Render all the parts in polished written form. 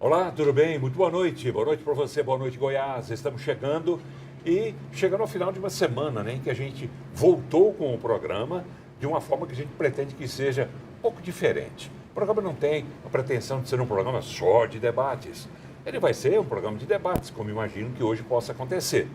Olá, tudo bem? Muito boa noite. Boa noite para você, boa noite, Goiás. Estamos chegando ao final de uma semana, né, em que a gente voltou com o programa de uma forma que a gente pretende que seja um pouco diferente. O programa não tem a pretensão de ser um programa só de debates. Ele vai ser um programa de debates, como imagino que hoje possa acontecer.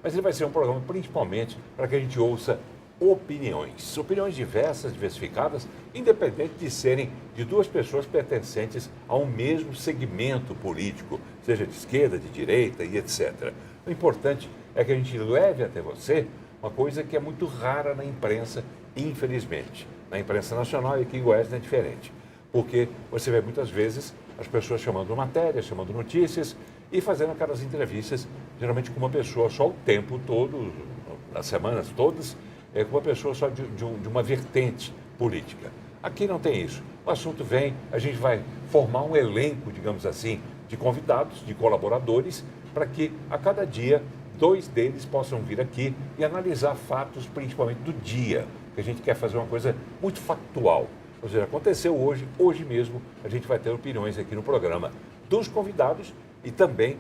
Mas ele vai ser um programa principalmente para que a gente ouça opiniões diversas, diversificadas, independente de serem de duas pessoas pertencentes a um mesmo segmento político, seja de esquerda, de direita e etc. O importante é que a gente leve até você uma coisa que é muito rara na imprensa, infelizmente. Na imprensa nacional e aqui em Goiás não é diferente. Porque você vê muitas vezes as pessoas chamando matérias, chamando notícias e fazendo aquelas entrevistas, geralmente com uma pessoa só o tempo todo, as semanas todas, com uma pessoa só de uma vertente política. Aqui não tem isso. O assunto vem, a gente vai formar um elenco, digamos assim, de convidados, de colaboradores, para que a cada dia 2 deles possam vir aqui e analisar fatos, principalmente do dia, que a gente quer fazer uma coisa muito factual. Ou seja, aconteceu hoje mesmo, a gente vai ter opiniões aqui no programa dos convidados e também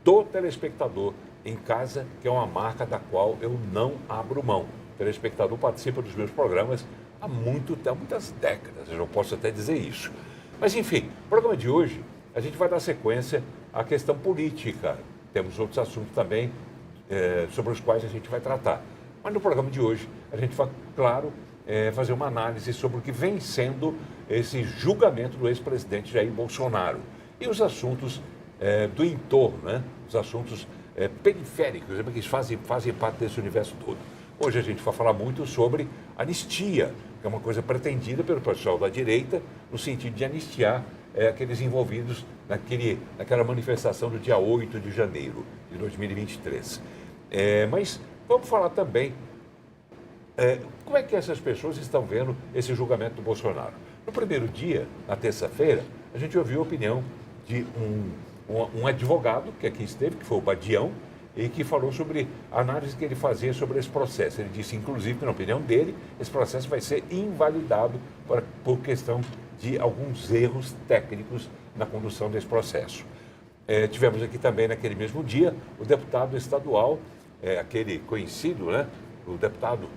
do telespectador em casa, que é uma marca da qual eu não abro mão. O telespectador participa dos meus programas há muitas décadas, eu não posso até dizer isso. Mas, enfim, no programa de hoje, a gente vai dar sequência à questão política. Temos outros assuntos também sobre os quais a gente vai tratar. Mas no programa de hoje, a gente vai, claro, fazer uma análise sobre o que vem sendo esse julgamento do ex-presidente Jair Bolsonaro e os assuntos do entorno, né? Os assuntos periféricos, que fazem parte desse universo todo. Hoje a gente vai falar muito sobre anistia, que é uma coisa pretendida pelo pessoal da direita, no sentido de anistiar aqueles envolvidos naquela manifestação do dia 8 de janeiro de 2023. Mas vamos falar também como é que essas pessoas estão vendo esse julgamento do Bolsonaro. No primeiro dia, na terça-feira, a gente ouviu a opinião de um advogado que aqui esteve, que foi o Badião, e que falou sobre a análise que ele fazia sobre esse processo. Ele disse, inclusive, que na opinião dele, esse processo vai ser invalidado por questão de alguns erros técnicos na condução desse processo. Tivemos aqui também, naquele mesmo dia, o deputado estadual, aquele conhecido, né, o deputado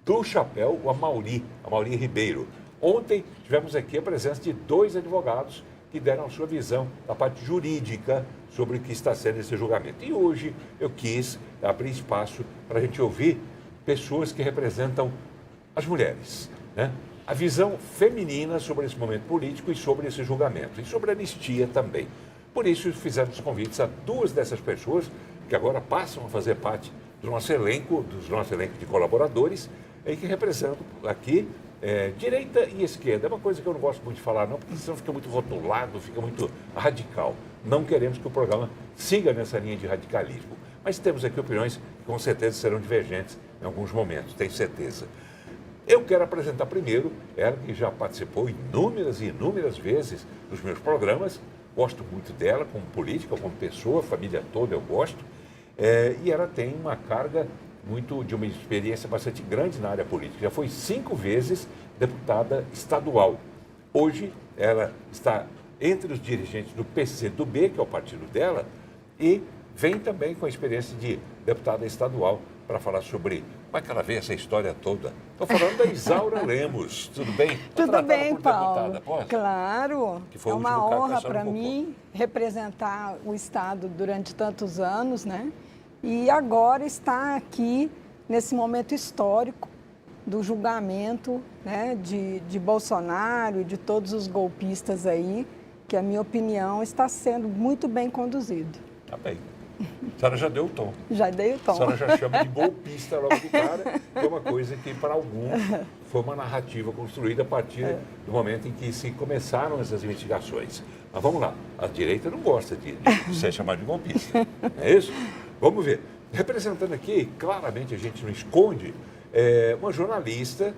do chapéu, o Amaury Ribeiro. Ontem tivemos aqui a presença de 2 advogados que deram a sua visão da parte jurídica sobre o que está sendo esse julgamento. E hoje eu quis abrir espaço para a gente ouvir pessoas que representam as mulheres, né? A visão feminina sobre esse momento político e sobre esse julgamento, e sobre a anistia também. Por isso fizemos convites a 2 dessas pessoas que agora passam a fazer parte do nosso elenco de colaboradores, e que representam aqui direita e esquerda. É uma coisa que eu não gosto muito de falar, não, porque senão fica muito rotulado, fica muito radical. Não queremos que o programa siga nessa linha de radicalismo. Mas temos aqui opiniões que com certeza serão divergentes em alguns momentos, tenho certeza. Eu quero apresentar primeiro ela que já participou inúmeras e inúmeras vezes dos meus programas. Gosto muito dela como política, como pessoa, família toda eu gosto. E ela tem uma carga de uma experiência bastante grande na área política. Já foi 5 vezes deputada estadual. Hoje ela está entre os dirigentes do PCdoB, que é o partido dela, e vem também com a experiência de deputada estadual para falar sobre como é que ela vê essa história toda. Estou falando da Isaura Lemos. Tudo bem? Tudo bem, Paulo. Deputada, claro. Que foi é o uma último honra caso para mim representar o Estado durante tantos anos, né? E agora está aqui nesse momento histórico do julgamento, né, de Bolsonaro e de todos os golpistas aí, que a minha opinião está sendo muito bem conduzido. Tá bem. A senhora já deu o tom. Já dei o tom. A senhora já chama de golpista logo de cara, que é uma coisa que para alguns foi uma narrativa construída a partir do momento em que se começaram essas investigações. Mas vamos lá, a direita não gosta de ser chamado de golpista, não é isso? Vamos ver. Representando aqui, claramente a gente não esconde, uma jornalista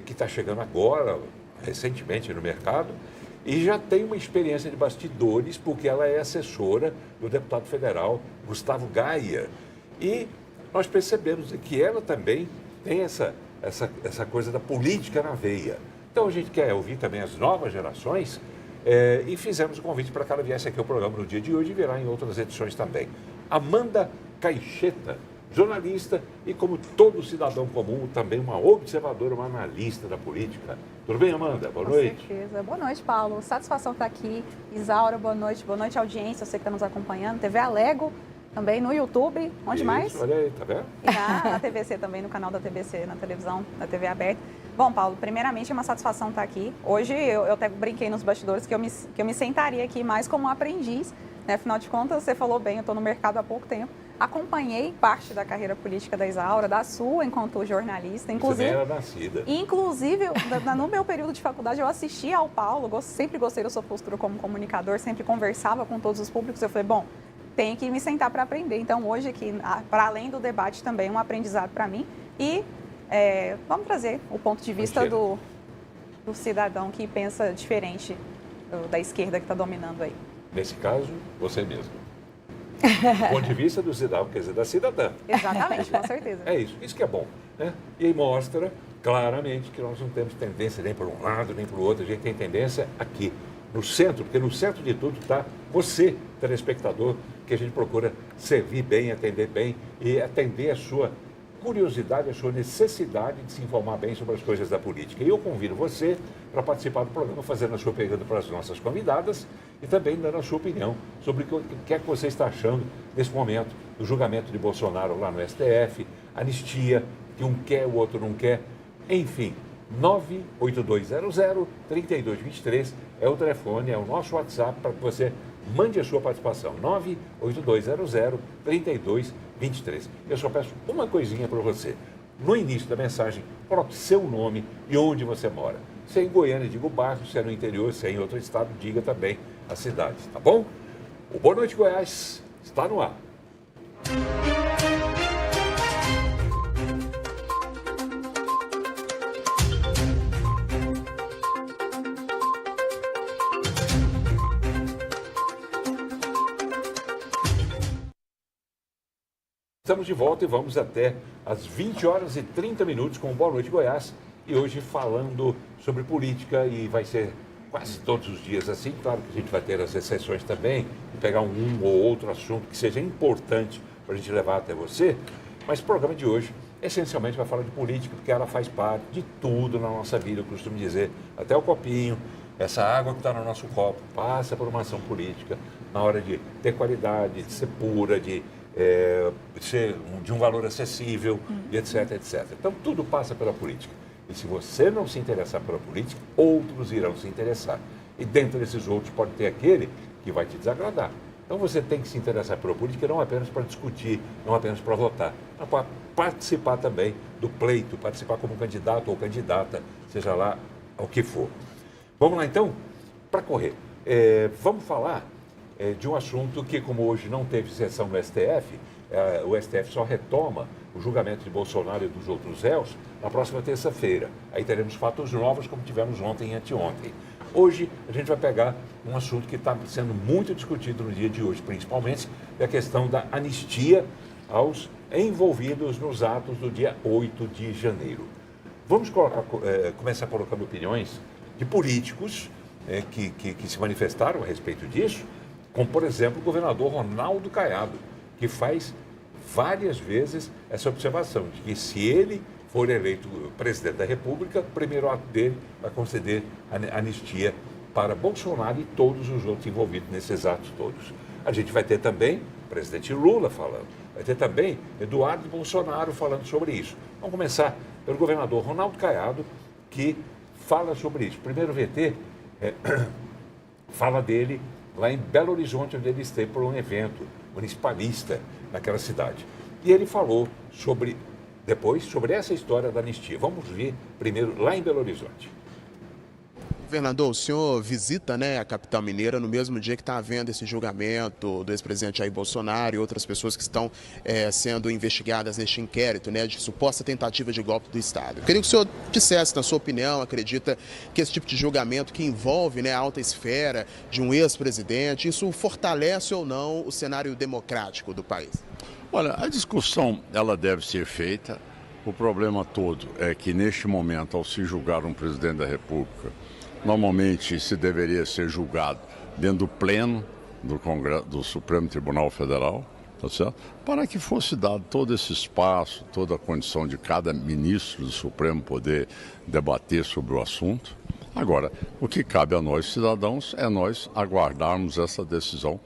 que está chegando agora, recentemente no mercado, e já tem uma experiência de bastidores, porque ela é assessora do deputado federal Gustavo Gaia. E nós percebemos que ela também tem essa coisa da política na veia. Então a gente quer ouvir também as novas gerações E fizemos o convite para que ela viesse aqui ao programa no dia de hoje e virá em outras edições também. Amanda Caixeta, jornalista e, como todo cidadão comum, também uma observadora, uma analista da política. Tudo bem, Amanda? Boa noite. Com certeza. Boa noite, Paulo. Satisfação estar aqui. Isaura, boa noite. Boa noite, audiência, você que está nos acompanhando. TV Alego, também no YouTube. Onde Isso, mais? Olha aí, tá vendo? E na TVC também, no canal da TVC, na televisão, na TV aberta. Bom, Paulo, primeiramente é uma satisfação estar aqui. Hoje eu até brinquei nos bastidores que eu me sentaria aqui mais como um aprendiz, né? Afinal de contas, você falou bem, eu estou no mercado há pouco tempo. Acompanhei parte da carreira política da Isaura, da sua enquanto jornalista. Inclusive, você era nascida. Inclusive, no meu período de faculdade, eu assistia ao Paulo, sempre gostei da sua postura como comunicador, sempre conversava com todos os públicos. Eu falei, bom, tenho que me sentar para aprender. Então, hoje aqui, para além do debate, também é um aprendizado para mim. E vamos trazer o ponto de vista do cidadão que pensa diferente da esquerda que está dominando aí. Nesse caso, você mesmo. Do ponto de vista do cidadão, quer dizer, da cidadã. Exatamente, com certeza. É isso que é bom. Né? E aí mostra claramente que nós não temos tendência nem para um lado, nem para o outro. A gente tem tendência aqui, no centro, porque no centro de tudo está você, telespectador, que a gente procura servir bem, atender bem e atender a sua curiosidade, a sua necessidade de se informar bem sobre as coisas da política. E eu convido você para participar do programa, fazendo a sua pergunta para as nossas convidadas e também dando a sua opinião sobre o que é que você está achando nesse momento do julgamento de Bolsonaro lá no STF, anistia, que um quer, o outro não quer, enfim. 98200-3223 é o telefone, é o nosso WhatsApp para que você mande a sua participação. 98200-3223. Eu só peço uma coisinha para você. No início da mensagem, coloque seu nome e onde você mora. Se é em Goiânia, diga o bairro. Se é no interior, se é em outro estado, diga também a cidade, tá bom? O Boa Noite Goiás está no ar. Estamos de volta e vamos até às 20 horas e 30 minutos com o Boa Noite Goiás. E hoje falando sobre política, e vai ser quase todos os dias assim. Claro que a gente vai ter as exceções também, e pegar um ou outro assunto que seja importante para a gente levar até você. Mas o programa de hoje, essencialmente, vai falar de política, porque ela faz parte de tudo na nossa vida, eu costumo dizer. Até o copinho, essa água que está no nosso copo, passa por uma ação política, na hora de ter qualidade, de ser pura, de ser de um valor acessível, e etc, etc. Então, tudo passa pela política. E se você não se interessar pela política, outros irão se interessar. E dentro desses outros pode ter aquele que vai te desagradar. Então, você tem que se interessar pela política não apenas para discutir, não apenas para votar, mas para participar também do pleito, participar como candidato ou candidata, seja lá o que for. Vamos lá, então, para correr. Vamos falar de um assunto que, como hoje não teve sessão no STF, o STF só retoma o julgamento de Bolsonaro e dos outros réus na próxima terça-feira. Aí teremos fatos novos, como tivemos ontem e anteontem. Hoje, a gente vai pegar um assunto que está sendo muito discutido no dia de hoje, principalmente, é a questão da anistia aos envolvidos nos atos do dia 8 de janeiro. Vamos começar colocando opiniões de políticos que se manifestaram a respeito disso, como, por exemplo, o governador Ronaldo Caiado, que faz várias vezes essa observação de que se ele for eleito presidente da República, o primeiro ato dele vai conceder anistia para Bolsonaro e todos os outros envolvidos nesses atos todos. A gente vai ter também o presidente Lula falando, vai ter também Eduardo Bolsonaro falando sobre isso. Vamos começar pelo governador Ronaldo Caiado, que fala sobre isso. Primeiro VT fala dele lá em Belo Horizonte, onde ele esteve por um evento municipalista naquela cidade. E ele falou depois sobre essa história da anistia. Vamos ver primeiro lá em Belo Horizonte. Governador, o senhor visita, a capital mineira no mesmo dia que está havendo esse julgamento do ex-presidente Jair Bolsonaro e outras pessoas que estão sendo investigadas neste inquérito, de suposta tentativa de golpe do Estado. Eu queria que o senhor dissesse, na sua opinião, acredita que esse tipo de julgamento que envolve a alta esfera de um ex-presidente, isso fortalece ou não o cenário democrático do país? Olha, a discussão ela deve ser feita. O problema todo é que, neste momento, ao se julgar um presidente da República, Normalmente se deveria ser julgado dentro do pleno do Supremo Tribunal Federal, tá certo? Para que fosse dado todo esse espaço, toda a condição de cada ministro do Supremo poder debater sobre o assunto. Agora, o que cabe a nós, cidadãos, é nós aguardarmos essa decisão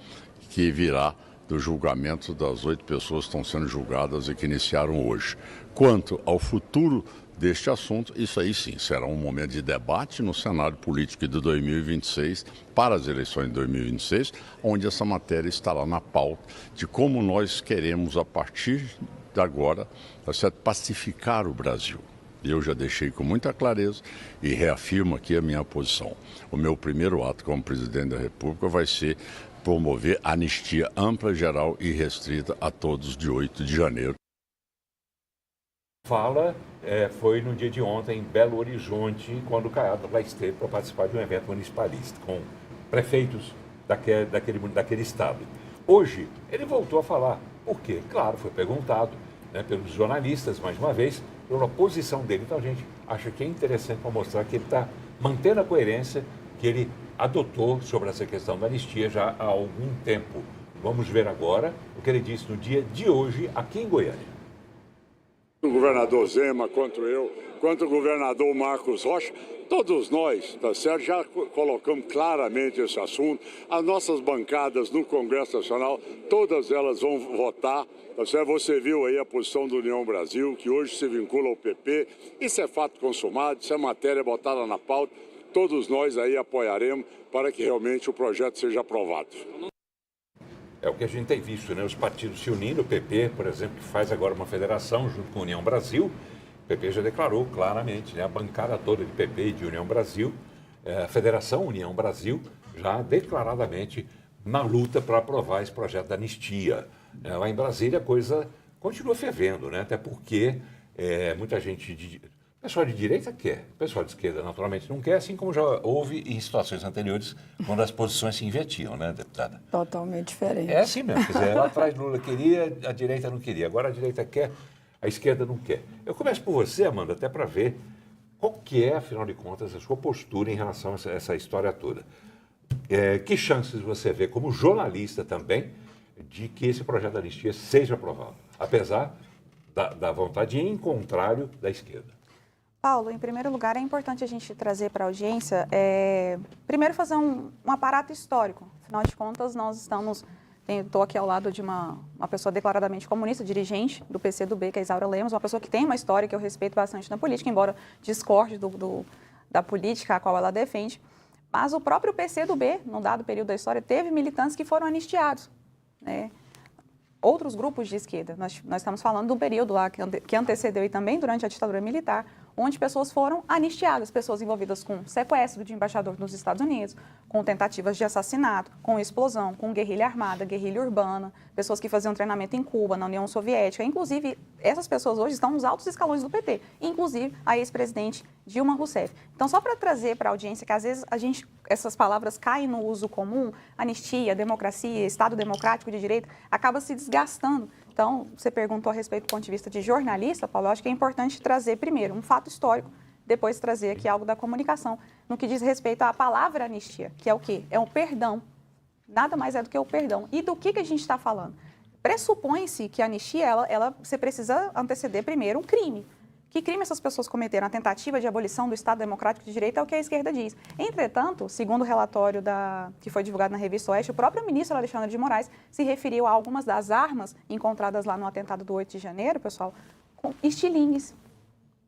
que virá do julgamento das 8 pessoas que estão sendo julgadas e que iniciaram hoje. Quanto ao futuro deste assunto, isso aí sim será um momento de debate no cenário político de 2026, para as eleições de 2026, onde essa matéria estará na pauta de como nós queremos, a partir de agora, tá certo, pacificar o Brasil. Eu já deixei com muita clareza e reafirmo aqui a minha posição. O meu primeiro ato como presidente da República vai ser promover anistia ampla, geral e restrita a todos de 8 de janeiro. Fala foi no dia de ontem em Belo Horizonte, quando o Caiado lá esteve para participar de um evento municipalista com prefeitos daquele estado. Hoje, ele voltou a falar. Por quê? Claro, foi perguntado, né, pelos jornalistas, mais uma vez, pela posição dele. Então, a gente acha que é interessante para mostrar que ele está mantendo a coerência que ele adotou sobre essa questão da anistia já há algum tempo. Vamos ver agora o que ele disse no dia de hoje aqui em Goiânia. O governador Zema, quanto eu, quanto o governador Marcos Rocha, todos nós, tá certo, já colocamos claramente esse assunto. As nossas bancadas no Congresso Nacional, todas elas vão votar, tá certo? Você viu aí a posição do União Brasil, que hoje se vincula ao PP. Isso é fato consumado, isso é matéria botada na pauta. Todos nós aí apoiaremos para que realmente o projeto seja aprovado. É o que a gente tem visto, né? Os partidos se unindo, o PP, por exemplo, que faz agora uma federação junto com a União Brasil. O PP já declarou claramente, né? A bancada toda de PP e de União Brasil, a Federação União Brasil, já declaradamente na luta para aprovar esse projeto da anistia. Lá em Brasília a coisa continua fervendo, né? Até porque muita gente... O pessoal de direita quer, o pessoal de esquerda naturalmente não quer, assim como já houve em situações anteriores, quando as posições se invertiam, né, deputada? Totalmente diferente. É assim mesmo, quer dizer, lá atrás Lula queria, a direita não queria, agora a direita quer, a esquerda não quer. Eu começo por você, Amanda, até para ver qual que é, afinal de contas, a sua postura em relação a essa história toda. Que chances você vê, como jornalista também, de que esse projeto da anistia seja aprovado, apesar da vontade em contrário da esquerda? Paulo, em primeiro lugar, é importante a gente trazer para a audiência, primeiro fazer um aparato histórico. Afinal de contas, nós estou aqui ao lado de uma pessoa declaradamente comunista, dirigente do PCdoB, que é a Isaura Lemos, uma pessoa que tem uma história que eu respeito bastante na política, embora discorde da política a qual ela defende. Mas o próprio PCdoB, num dado período da história, teve militantes que foram anistiados, né? Outros grupos de esquerda. Nós estamos falando do período lá que antecedeu e também durante a ditadura militar, onde pessoas foram anistiadas, pessoas envolvidas com sequestro de embaixador nos Estados Unidos, com tentativas de assassinato, com explosão, com guerrilha armada, guerrilha urbana, pessoas que faziam treinamento em Cuba, na União Soviética. Inclusive, essas pessoas hoje estão nos altos escalões do PT, inclusive a ex-presidente Dilma Rousseff. Então, só para trazer para a audiência que às vezes essas palavras caem no uso comum, anistia, democracia, Estado democrático de direito, acaba se desgastando. Então, você perguntou a respeito do ponto de vista de jornalista, Paulo, eu acho que é importante trazer primeiro um fato histórico, depois trazer aqui algo da comunicação, no que diz respeito à palavra anistia, que é o quê? É um perdão. Nada mais é do que o perdão. E do que a gente está falando? Pressupõe-se que a anistia, você precisa anteceder primeiro um crime. Que crime essas pessoas cometeram? A tentativa de abolição do Estado Democrático de Direito é o que a esquerda diz. Entretanto, segundo o relatório que foi divulgado na Revista Oeste, o próprio ministro Alexandre de Moraes se referiu a algumas das armas encontradas lá no atentado do 8 de janeiro, pessoal, com estilingues.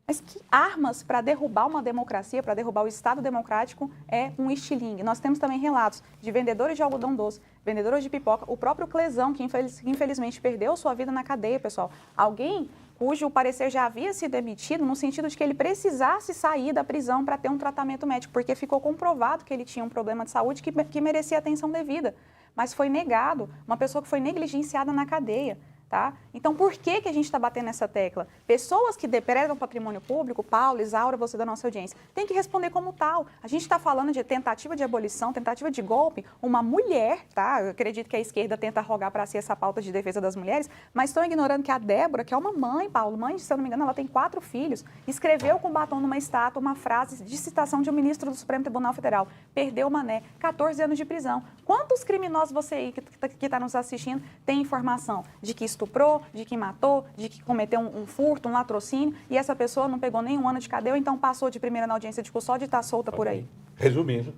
Mas que armas para derrubar uma democracia, para derrubar o Estado Democrático é um estilingue? Nós temos também relatos de vendedores de algodão doce, vendedores de pipoca, o próprio Clesão, que infelizmente perdeu sua vida na cadeia, pessoal. Alguém cujo parecer já havia sido emitido no sentido de que ele precisasse sair da prisão para ter um tratamento médico, porque ficou comprovado que ele tinha um problema de saúde que merecia atenção devida, mas foi negado, uma pessoa que foi negligenciada na cadeia. Tá? Então, por que a gente está batendo nessa tecla? Pessoas que depredam patrimônio público, Paulo, Isaura, você da nossa audiência, tem que responder como tal. A gente está falando de tentativa de abolição, tentativa de golpe, uma mulher, tá? Eu acredito que a esquerda tenta arrogar para si essa pauta de defesa das mulheres, mas estão ignorando que a Débora, que é uma mãe, Paulo, mãe, se eu não me engano, ela tem 4 filhos, escreveu com batom numa estátua uma frase de citação de um ministro do Supremo Tribunal Federal, perdeu o mané, 14 anos de prisão. Quantos criminosos você aí que está nos assistindo tem informação de que estuprou, de que matou, de que cometeu um furto, um latrocínio, e essa pessoa não pegou nenhum ano de cadeia, ou então passou de primeira na audiência de custódia e está solta por aí? Resumindo,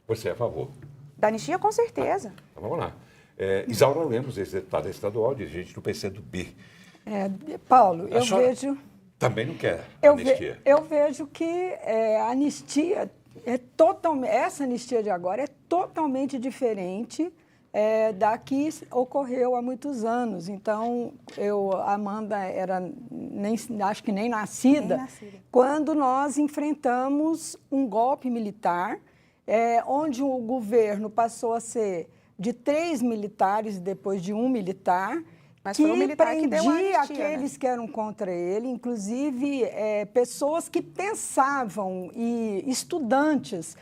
você é a favor. Da anistia, com certeza. Então vamos lá. Isaura Lemos, ex-deputada estadual, dirigente do PCdoB. Paulo, A eu senhora vejo... Também não quer Eu anistia. eu vejo que a anistia essa anistia de agora é totalmente diferente da que ocorreu há muitos anos. Então, a Amanda acho que nem nascida, quando nós enfrentamos um golpe militar, onde o governo passou a ser de 3 militares e depois de 1 militar, mas que foi um militar que deu a prendia anistia, aqueles que eram contra ele, inclusive pessoas que pensavam, e estudantes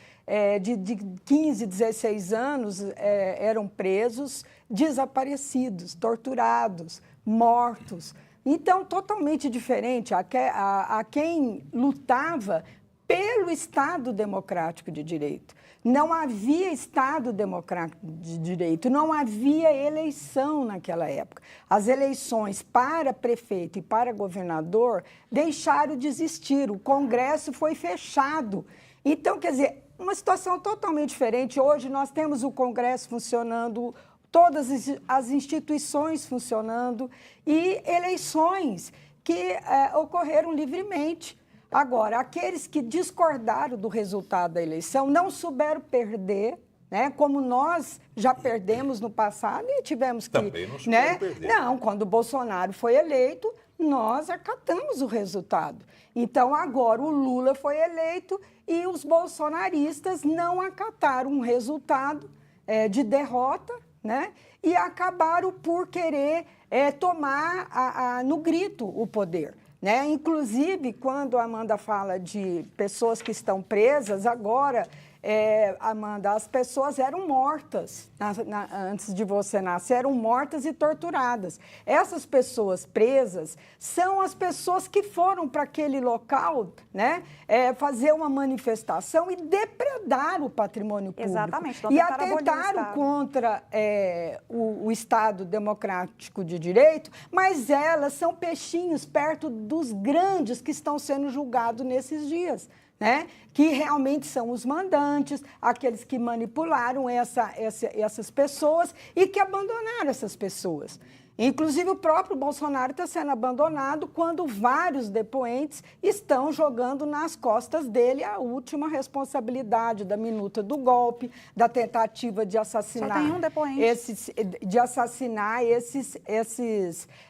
de 15, 16 anos eram presos, desaparecidos, torturados, mortos. Então, totalmente diferente a quem lutava pelo Estado Democrático de Direito. Não havia Estado Democrático de Direito, não havia eleição naquela época. As eleições para prefeito e para governador deixaram de existir, o Congresso foi fechado. Então, quer dizer, uma situação totalmente diferente. Hoje nós temos o Congresso funcionando, todas as instituições funcionando e eleições que ocorreram livremente. Agora, aqueles que discordaram do resultado da eleição não souberam perder, né? Como nós já perdemos no passado e tivemos que... Também não souberam perder. Não, quando o Bolsonaro foi eleito, nós acatamos o resultado. Então, agora o Lula foi eleito e os bolsonaristas não acataram um resultado de derrota, né? E acabaram por querer tomar no grito o poder. Né? Inclusive, quando a Amanda fala de pessoas que estão presas, agora, Amanda, as pessoas eram mortas, antes de você nascer, eram mortas e torturadas. Essas pessoas presas são as pessoas que foram para aquele local, né, fazer uma manifestação e depredar o patrimônio público. Exatamente. E atentaram contra o Estado Democrático de Direito, mas elas são peixinhos perto dos grandes que estão sendo julgados nesses dias. Né? Que realmente são os mandantes, aqueles que manipularam essas pessoas e que abandonaram essas pessoas. Inclusive, o próprio Bolsonaro está sendo abandonado quando vários depoentes estão jogando nas costas dele a última responsabilidade da minuta do golpe, da tentativa de assassinar. Só tem um depoente.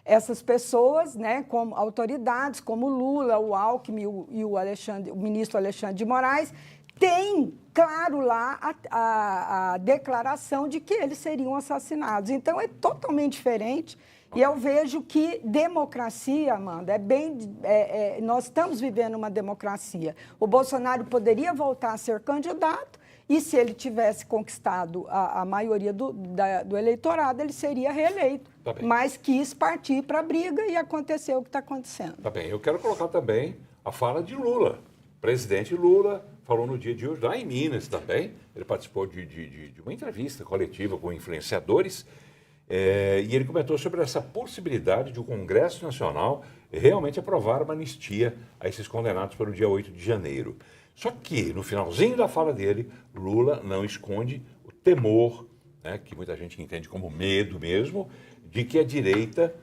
Essas pessoas, né, como autoridades, como o Lula, o Alckmin e o ministro Alexandre de Moraes, tem, claro, lá a declaração de que eles seriam assassinados. Então, é totalmente diferente. E eu vejo que democracia, Amanda, nós estamos vivendo uma democracia. O Bolsonaro poderia voltar a ser candidato e, se ele tivesse conquistado a maioria do eleitorado, ele seria reeleito. Tá bem. Mas quis partir para a briga e aconteceu o que está acontecendo. Tá bem. Eu quero colocar também a fala de Lula. O presidente Lula falou no dia de hoje, lá em Minas também, ele participou de uma entrevista coletiva com influenciadores, e ele comentou sobre essa possibilidade de o Congresso Nacional realmente aprovar uma anistia a esses condenados pelo dia 8 de janeiro. Só que, no finalzinho da fala dele, Lula não esconde o temor, né, que muita gente entende como medo mesmo, de que a direita,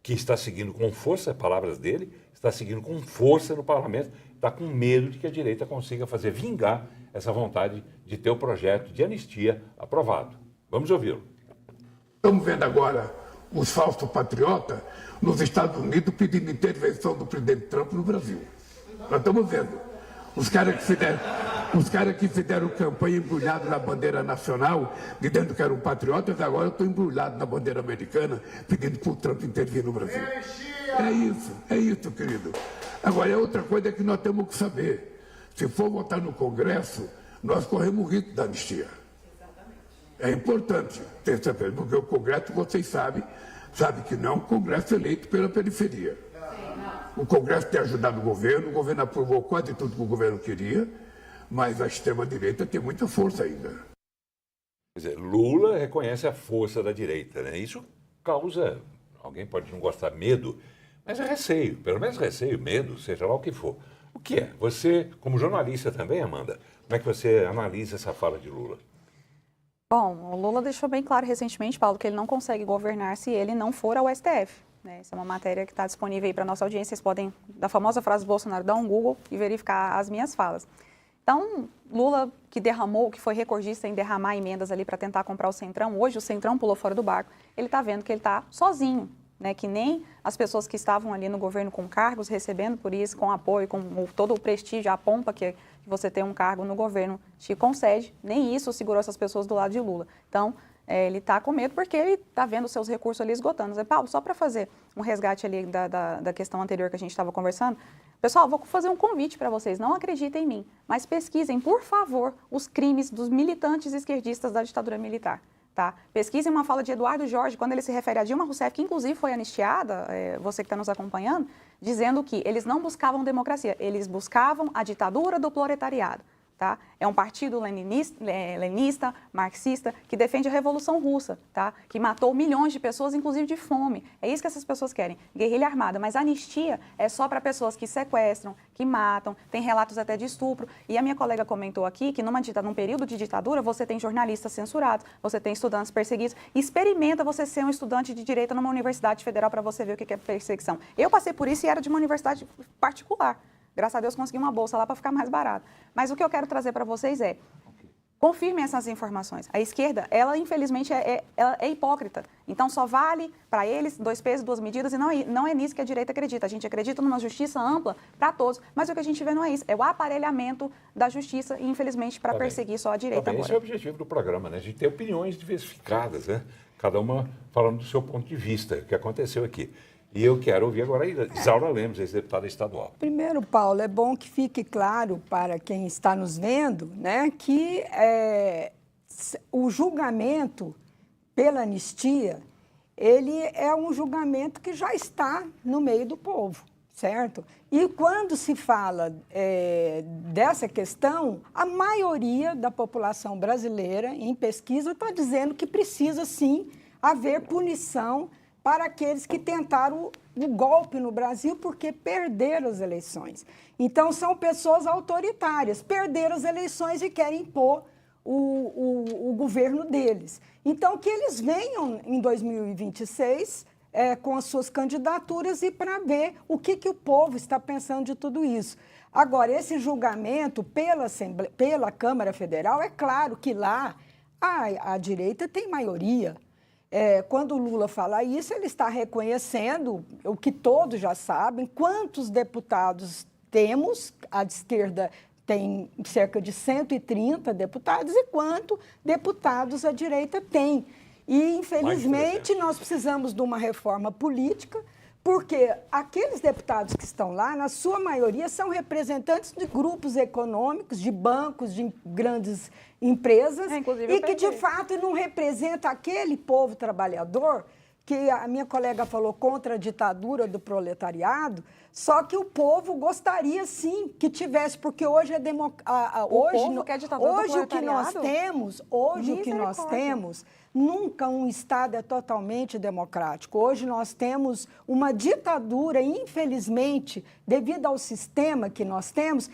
que está seguindo com força, palavras dele, está seguindo com força no parlamento, está com medo de que a direita consiga fazer vingar essa vontade de ter o projeto de anistia aprovado. Vamos ouvi-lo. Estamos vendo agora os falsos patriotas nos Estados Unidos pedindo intervenção do presidente Trump no Brasil. Nós estamos vendo. Os caras que fizeram Os caras que fizeram campanha embrulhados na bandeira nacional, dizendo que eram patriotas, agora estão embrulhados na bandeira americana, pedindo para o Trump intervir no Brasil. É isso, querido. Agora, é outra coisa que nós temos que saber. Se for votar no Congresso, nós corremos o risco da anistia. É importante ter certeza, porque o Congresso, vocês sabem que não é um Congresso eleito pela periferia. O Congresso tem ajudado o governo aprovou quase tudo que o governo queria, mas a extrema-direita tem muita força ainda. Quer dizer, Lula reconhece a força da direita, né? Isso causa, alguém pode não gostar, medo, mas é receio, pelo menos receio, medo, seja lá o que for. O que é? Você, como jornalista também, Amanda, como é que você analisa essa fala de Lula? Bom, o Lula deixou bem claro recentemente, Paulo, que ele não consegue governar se ele não for ao STF. Né? Essa é uma matéria que está disponível aí para a nossa audiência. Vocês podem, da famosa frase do Bolsonaro, dar um Google e verificar as minhas falas. Então, Lula, que foi recordista em derramar emendas ali para tentar comprar o Centrão, hoje o Centrão pulou fora do barco, ele está vendo que ele está sozinho, né? Que nem as pessoas que estavam ali no governo com cargos, recebendo por isso, com apoio, com todo o prestígio, a pompa que você tem um cargo no governo te concede, nem isso segurou essas pessoas do lado de Lula. Então, ele está com medo porque ele está vendo seus recursos ali esgotando. Paulo, só para fazer um resgate ali da questão anterior que a gente estava conversando, pessoal, vou fazer um convite para vocês, não acreditem em mim, mas pesquisem, por favor, os crimes dos militantes esquerdistas da ditadura militar. Tá? Pesquisem uma fala de Eduardo Jorge, quando ele se refere a Dilma Rousseff, que inclusive foi anistiada, você que está nos acompanhando, dizendo que eles não buscavam democracia, eles buscavam a ditadura do proletariado. Tá? É um partido leninista, marxista, que defende a Revolução Russa, tá? Que matou milhões de pessoas, inclusive de fome. É isso que essas pessoas querem, guerrilha armada. Mas a anistia é só para pessoas que sequestram, que matam, tem relatos até de estupro. E a minha colega comentou aqui que num período de ditadura você tem jornalistas censurados, você tem estudantes perseguidos. Experimenta você ser um estudante de direito numa universidade federal para você ver o que é perseguição. Eu passei por isso e era de uma universidade particular. Graças a Deus consegui uma bolsa lá para ficar mais barato. Mas o que eu quero trazer para vocês é, confirmem essas informações. A esquerda, ela infelizmente ela é hipócrita. Então só vale para eles 2 pesos, 2 medidas e não é nisso que a direita acredita. A gente acredita numa justiça ampla para todos, mas o que a gente vê não é isso. É o aparelhamento da justiça e infelizmente para perseguir só a direita agora. Esse é o objetivo do programa, né? A gente tem opiniões diversificadas, né? Cada uma falando do seu ponto de vista, o que aconteceu aqui. E eu quero ouvir agora a Isaura Lemos, ex-deputada estadual. Primeiro, Paulo, é bom que fique claro para quem está nos vendo, né, que o julgamento pela anistia, ele é um julgamento que já está no meio do povo, certo? E quando se fala dessa questão, a maioria da população brasileira, em pesquisa, está dizendo que precisa, sim, haver punição para aqueles que tentaram o golpe no Brasil porque perderam as eleições. Então, são pessoas autoritárias, perderam as eleições e querem impor o governo deles. Então, que eles venham em 2026 com as suas candidaturas e para ver o que o povo está pensando de tudo isso. Agora, esse julgamento pela Câmara Federal, é claro que lá a direita tem maioria. Quando o Lula fala isso, ele está reconhecendo o que todos já sabem, quantos deputados temos, a esquerda tem cerca de 130 deputados, e quantos deputados a direita tem. E, infelizmente, nós precisamos de uma reforma política, porque aqueles deputados que estão lá, na sua maioria, são representantes de grupos econômicos, de bancos, de grandes empresas, e que, de fato, não representa aquele povo trabalhador que a minha colega falou contra a ditadura do proletariado, só que o povo gostaria, sim, que tivesse, porque hoje é hoje o que nós temos, nunca um Estado é totalmente democrático. Hoje nós temos uma ditadura, infelizmente, devido ao sistema que nós temos,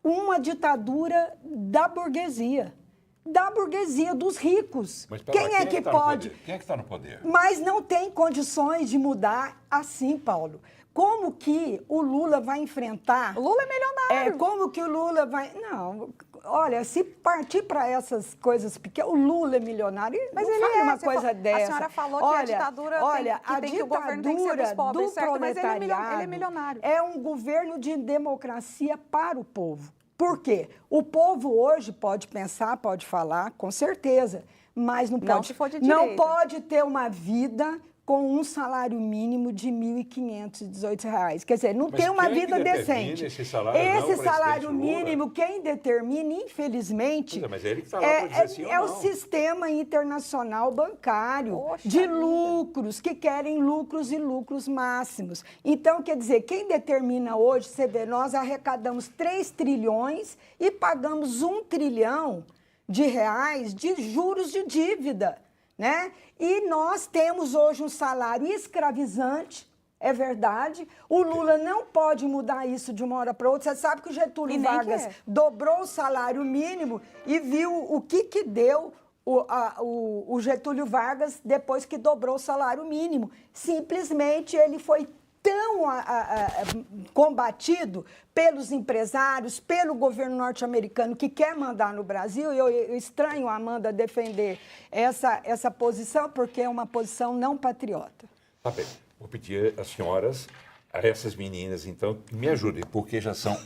uma ditadura da burguesia. Dos ricos. Mas, quem é que pode? Quem é que está no poder? Mas não tem condições de mudar assim, Paulo. Como que o Lula vai enfrentar... O Lula é milionário. Como que o Lula vai... Não, olha, se partir para essas coisas pequenas, o Lula é milionário, mas não ele fala uma coisa dessa. A senhora falou que a ditadura que o governo tem que ser dos pobres, certo? Mas ele é milionário. É um governo de democracia para o povo. Por quê? O povo hoje pode pensar, pode falar, com certeza, mas Não se for de não direita. pode ter uma vida com um salário mínimo de R$ 1.518. Quer dizer, não Mas tem uma quem é que vida determina decente. esse salário? Não, o Esse presidente salário Lula? mínimo, quem determina, infelizmente, Pois é, mas é ele que tá lá pra dizer sim ou é o não. sistema internacional bancário Poxa de vida. lucros, que querem lucros e lucros máximos. Então, quer dizer, quem determina hoje, você vê, nós arrecadamos 3 trilhões e pagamos 1 trilhão de reais de juros de dívida, né? E nós temos hoje um salário escravizante, é verdade. O Lula não pode mudar isso de uma hora para outra. Você sabe que o E Getúlio nem Vargas quer. dobrou o salário mínimo e viu o que deu o Getúlio Vargas depois que dobrou o salário mínimo. Simplesmente ele foi tão combatido pelos empresários, pelo governo norte-americano que quer mandar no Brasil. Eu estranho a Amanda defender essa posição, porque é uma posição não patriota. Tá bem. Vou pedir às senhoras, a essas meninas, então, que me ajudem, porque já são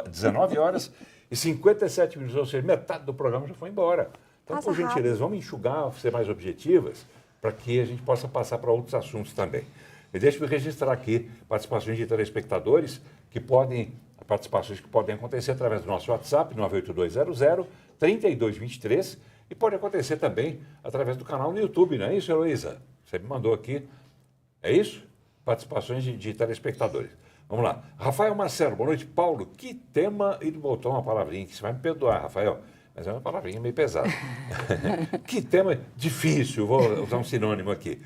19 horas e 57 minutos, ou seja, metade do programa já foi embora. Então, Passa por gentileza, rápido. vamos enxugar, ser mais objetivas, para que a gente possa passar para outros assuntos também. E deixe-me registrar aqui participações de telespectadores participações que podem acontecer através do nosso WhatsApp, 98200-3223, e pode acontecer também através do canal no YouTube, não é isso, Heloísa? Você me mandou aqui. É isso? Participações de telespectadores. Vamos lá. Rafael Marcelo, boa noite. Paulo, que tema... Ele botou uma palavrinha que você vai me perdoar, Rafael, mas é uma palavrinha meio pesada. Que tema difícil, vou usar um sinônimo aqui.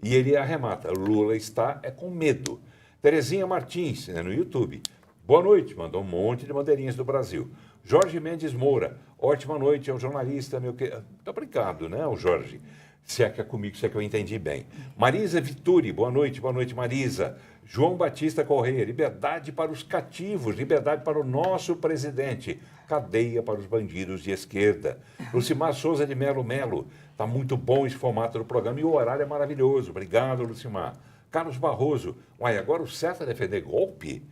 E ele arremata, Lula está com medo. Terezinha Martins, no YouTube. Boa noite, mandou um monte de bandeirinhas do Brasil. Jorge Mendes Moura, ótima noite, é um jornalista, meu que... Muito obrigado, né, o Jorge? Se é que é comigo, se é que eu entendi bem. Marisa Vituri, boa noite Marisa. João Batista Correia, liberdade para os cativos, liberdade para o nosso presidente, cadeia para os bandidos de esquerda. Lucimar Souza de Melo Melo, está muito bom esse formato do programa e o horário é maravilhoso. Obrigado, Lucimar. Carlos Barroso, uai, agora o certo é defender golpe?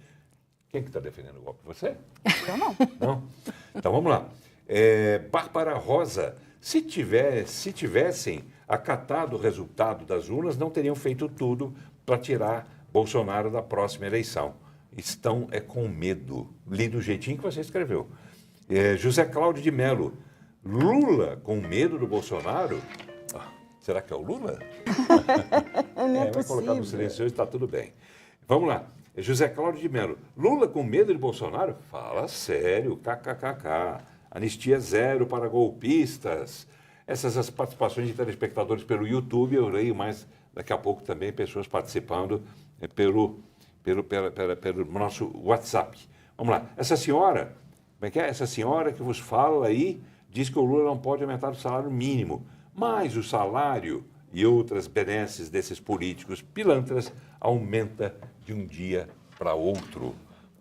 Quem que está defendendo golpe? Você? Eu não. Não? Então vamos lá. Bárbara Rosa, se tivessem acatado o resultado das urnas, não teriam feito tudo para tirar Bolsonaro da próxima eleição. Estão com medo. Li do jeitinho que você escreveu. José Cláudio de Mello, Lula com medo do Bolsonaro? Será que é o Lula? Vai colocar no silencioso, está tudo bem. Vamos lá. José Cláudio de Mello, Lula com medo de Bolsonaro? Fala sério, kkkk. Anistia zero para golpistas. Essas as participações de telespectadores pelo YouTube, eu leio mais daqui a pouco também pessoas participando pelo nosso WhatsApp. Vamos lá. Essa senhora, como é que é? Essa senhora que vos fala aí, diz que o Lula não pode aumentar o salário mínimo, mas o salário e outras benesses desses políticos pilantras aumenta de um dia para outro.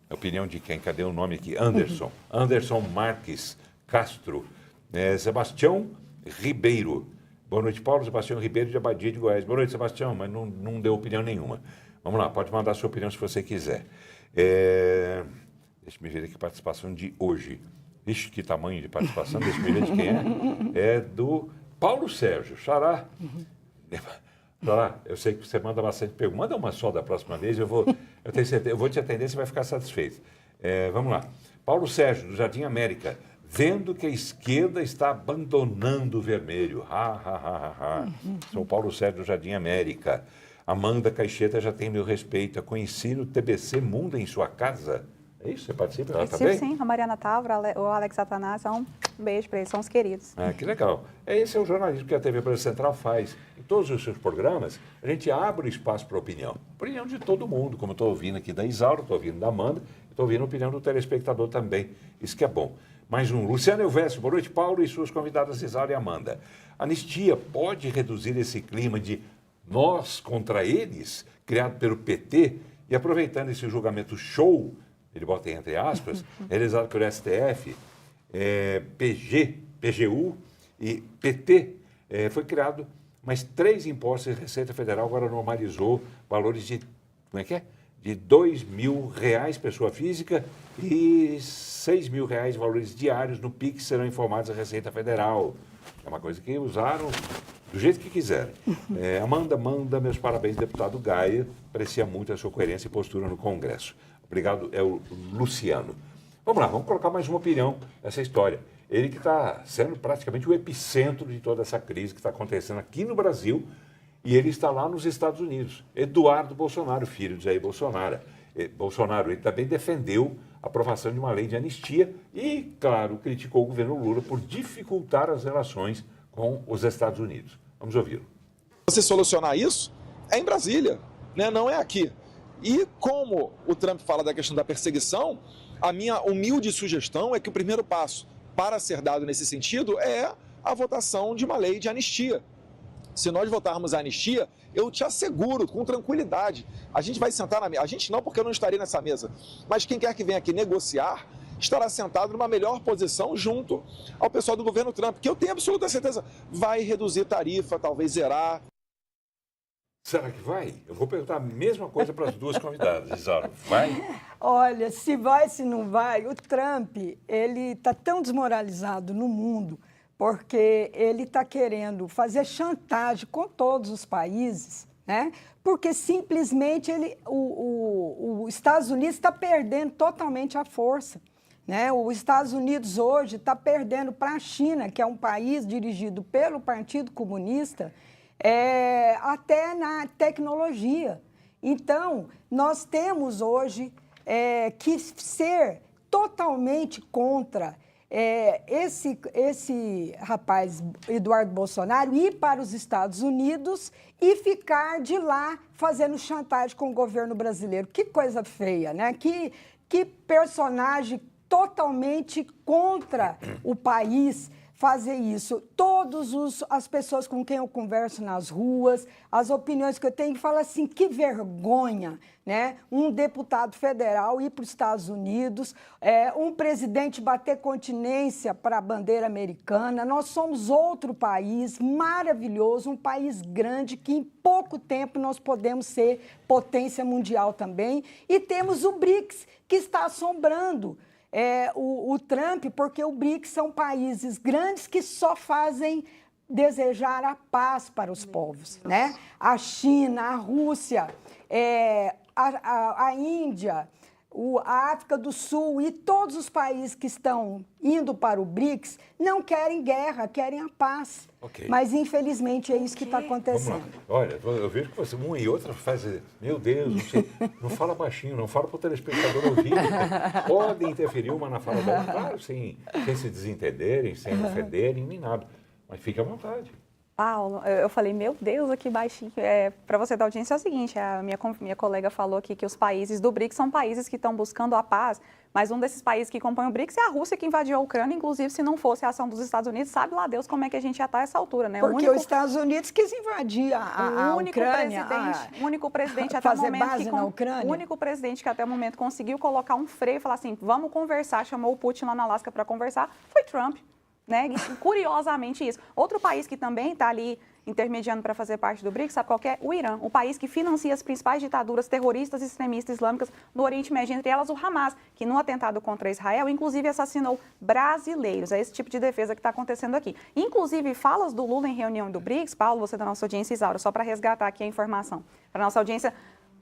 A opinião de quem? Cadê o nome aqui? Anderson. Anderson Marques Castro. Sebastião Ribeiro. Boa noite, Paulo. Sebastião Ribeiro de Abadia de Goiás. Boa noite, Sebastião, mas não deu opinião nenhuma. Vamos lá, pode mandar a sua opinião se você quiser. Deixa eu ver aqui a participação de hoje. Ixi, que tamanho de participação, deixa eu ver de quem é. É do Paulo Sérgio. Xará. Xará, eu sei que você manda bastante perguntas. Manda uma só da próxima vez, eu tenho certeza, eu vou te atender, você vai ficar satisfeito. Vamos lá. Paulo Sérgio, do Jardim América. Vendo que a esquerda está abandonando o vermelho. Sou Paulo Sérgio do Jardim América. Amanda Caixeta já tem meu respeito. Conheci no TBC Mundo em sua casa. É isso? Você participa? Ela também? Sim, a Mariana Távora, o Alex Satanás, um beijo para eles, são os queridos. Que legal. Esse é o jornalismo que a TV Brasil Central faz. Em todos os seus programas, a gente abre o espaço para opinião. Opinião de todo mundo, como eu estou ouvindo aqui da Isaura, estou ouvindo da Amanda, estou ouvindo a opinião do telespectador também. Isso que é bom. Mais um. Luciano Elvésio, boa noite, Paulo e suas convidadas Isaura e Amanda. Anistia pode reduzir esse clima de nós contra eles, criado pelo PT, e aproveitando esse julgamento show, ele bota entre aspas, realizado pelo STF, PGU e PT, foi criado mais 3 impostos e a Receita Federal agora normalizou valores de, como é que é? de R$2.000 pessoa física e R$6.000 valores diários no PIX serão informados à Receita Federal. É uma coisa que usaram do jeito que quiserem. Amanda, manda meus parabéns, deputado Gaia. Aprecia muito a sua coerência e postura no Congresso. Obrigado, é o Luciano. Vamos lá, vamos colocar mais uma opinião nessa história. Ele que está sendo praticamente o epicentro de toda essa crise que está acontecendo aqui no Brasil, e ele está lá nos Estados Unidos. Eduardo Bolsonaro, filho de Jair Bolsonaro. Ele também defendeu a aprovação de uma lei de anistia e, claro, criticou o governo Lula por dificultar as relações com os Estados Unidos. Vamos ouvi-lo. Você solucionar isso é em Brasília, né? Não é aqui. E como o Trump fala da questão da perseguição, a minha humilde sugestão é que o primeiro passo para ser dado nesse sentido é a votação de uma lei de anistia. Se nós votarmos a anistia, eu te asseguro, com tranquilidade, a gente vai sentar na mesa. A gente não, porque eu não estarei nessa mesa. Mas quem quer que venha aqui negociar, estará sentado numa melhor posição junto ao pessoal do governo Trump, que eu tenho absoluta certeza vai reduzir tarifa, talvez zerar. Será que vai? Eu vou perguntar a mesma coisa para as duas convidadas. Isaura, vai? Olha, se vai, se não vai, o Trump, ele está tão desmoralizado no mundo porque ele está querendo fazer chantagem com todos os países, né? Porque simplesmente os Estados Unidos está perdendo totalmente a força, né? Os Estados Unidos hoje está perdendo para a China, que é um país dirigido pelo Partido Comunista, até na tecnologia. Então, nós temos hoje que ser totalmente contra esse rapaz, Eduardo Bolsonaro, ir para os Estados Unidos e ficar de lá fazendo chantagem com o governo brasileiro. Que coisa feia, né? Que personagem totalmente contra o país fazer isso. Todas as pessoas com quem eu converso nas ruas, as opiniões que eu tenho, falam assim, que vergonha, né? Um deputado federal ir para os Estados Unidos, um presidente bater continência para a bandeira americana. Nós somos outro país maravilhoso, um país grande que em pouco tempo nós podemos ser potência mundial também. E temos o BRICS, que está assombrando o Trump, porque o BRICS são países grandes que só fazem desejar a paz para os povos, né? A China, a Rússia, a Índia, a África do Sul e todos os países que estão indo para o BRICS não querem guerra, querem a paz. Okay. Mas, infelizmente, é isso que está acontecendo. Olha, eu vejo que você, uma e outra, faz... Meu Deus, não sei, não fala baixinho, não fala para o telespectador ouvir. Pode interferir uma na fala da outra, claro, sem se desentenderem, sem ofenderem, nem nada. Mas fique à vontade. Paulo, eu falei, meu Deus, aqui baixinho. Para você da audiência é o seguinte, a minha colega falou aqui que os países do BRICS são países que estão buscando a paz, mas um desses países que compõem o BRICS é a Rússia, que invadiu a Ucrânia. Inclusive, se não fosse a ação dos Estados Unidos, sabe lá Deus como é que a gente já está a essa altura, né? Porque os Estados Unidos quis invadir a Ucrânia. O único presidente até o momento base na Ucrânia. O único presidente que até o momento conseguiu colocar um freio e falar assim, vamos conversar, chamou o Putin lá na Alasca para conversar, foi Trump. Né? Curiosamente isso. Outro país que também está ali intermediando para fazer parte do BRICS, sabe qual que é? O Irã, o país que financia as principais ditaduras terroristas extremistas islâmicas no Oriente Médio, entre elas o Hamas, que no atentado contra Israel, inclusive assassinou brasileiros. É esse tipo de defesa que está acontecendo aqui. Inclusive, falas do Lula em reunião do BRICS, Paulo, você da nossa audiência, Isaura, só para resgatar aqui a informação. Para a nossa audiência,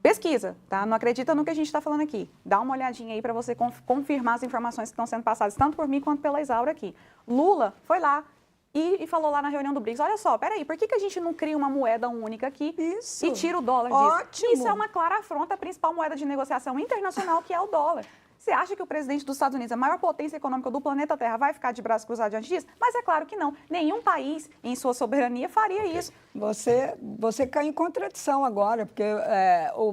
pesquisa, tá? Não acredita no que a gente está falando aqui. Dá uma olhadinha aí para você confirmar as informações que estão sendo passadas, tanto por mim quanto pela Isaura aqui. Lula foi lá e falou lá na reunião do BRICS, olha só, peraí, por que a gente não cria uma moeda única aqui e tira o dólar disso? Ótimo. Isso é uma clara afronta à principal moeda de negociação internacional, que é o dólar. Você acha que o presidente dos Estados Unidos, a maior potência econômica do planeta Terra, vai ficar de braços cruzados diante disso? Mas é claro que não. Nenhum país, em sua soberania, faria isso. Você cai em contradição agora, porque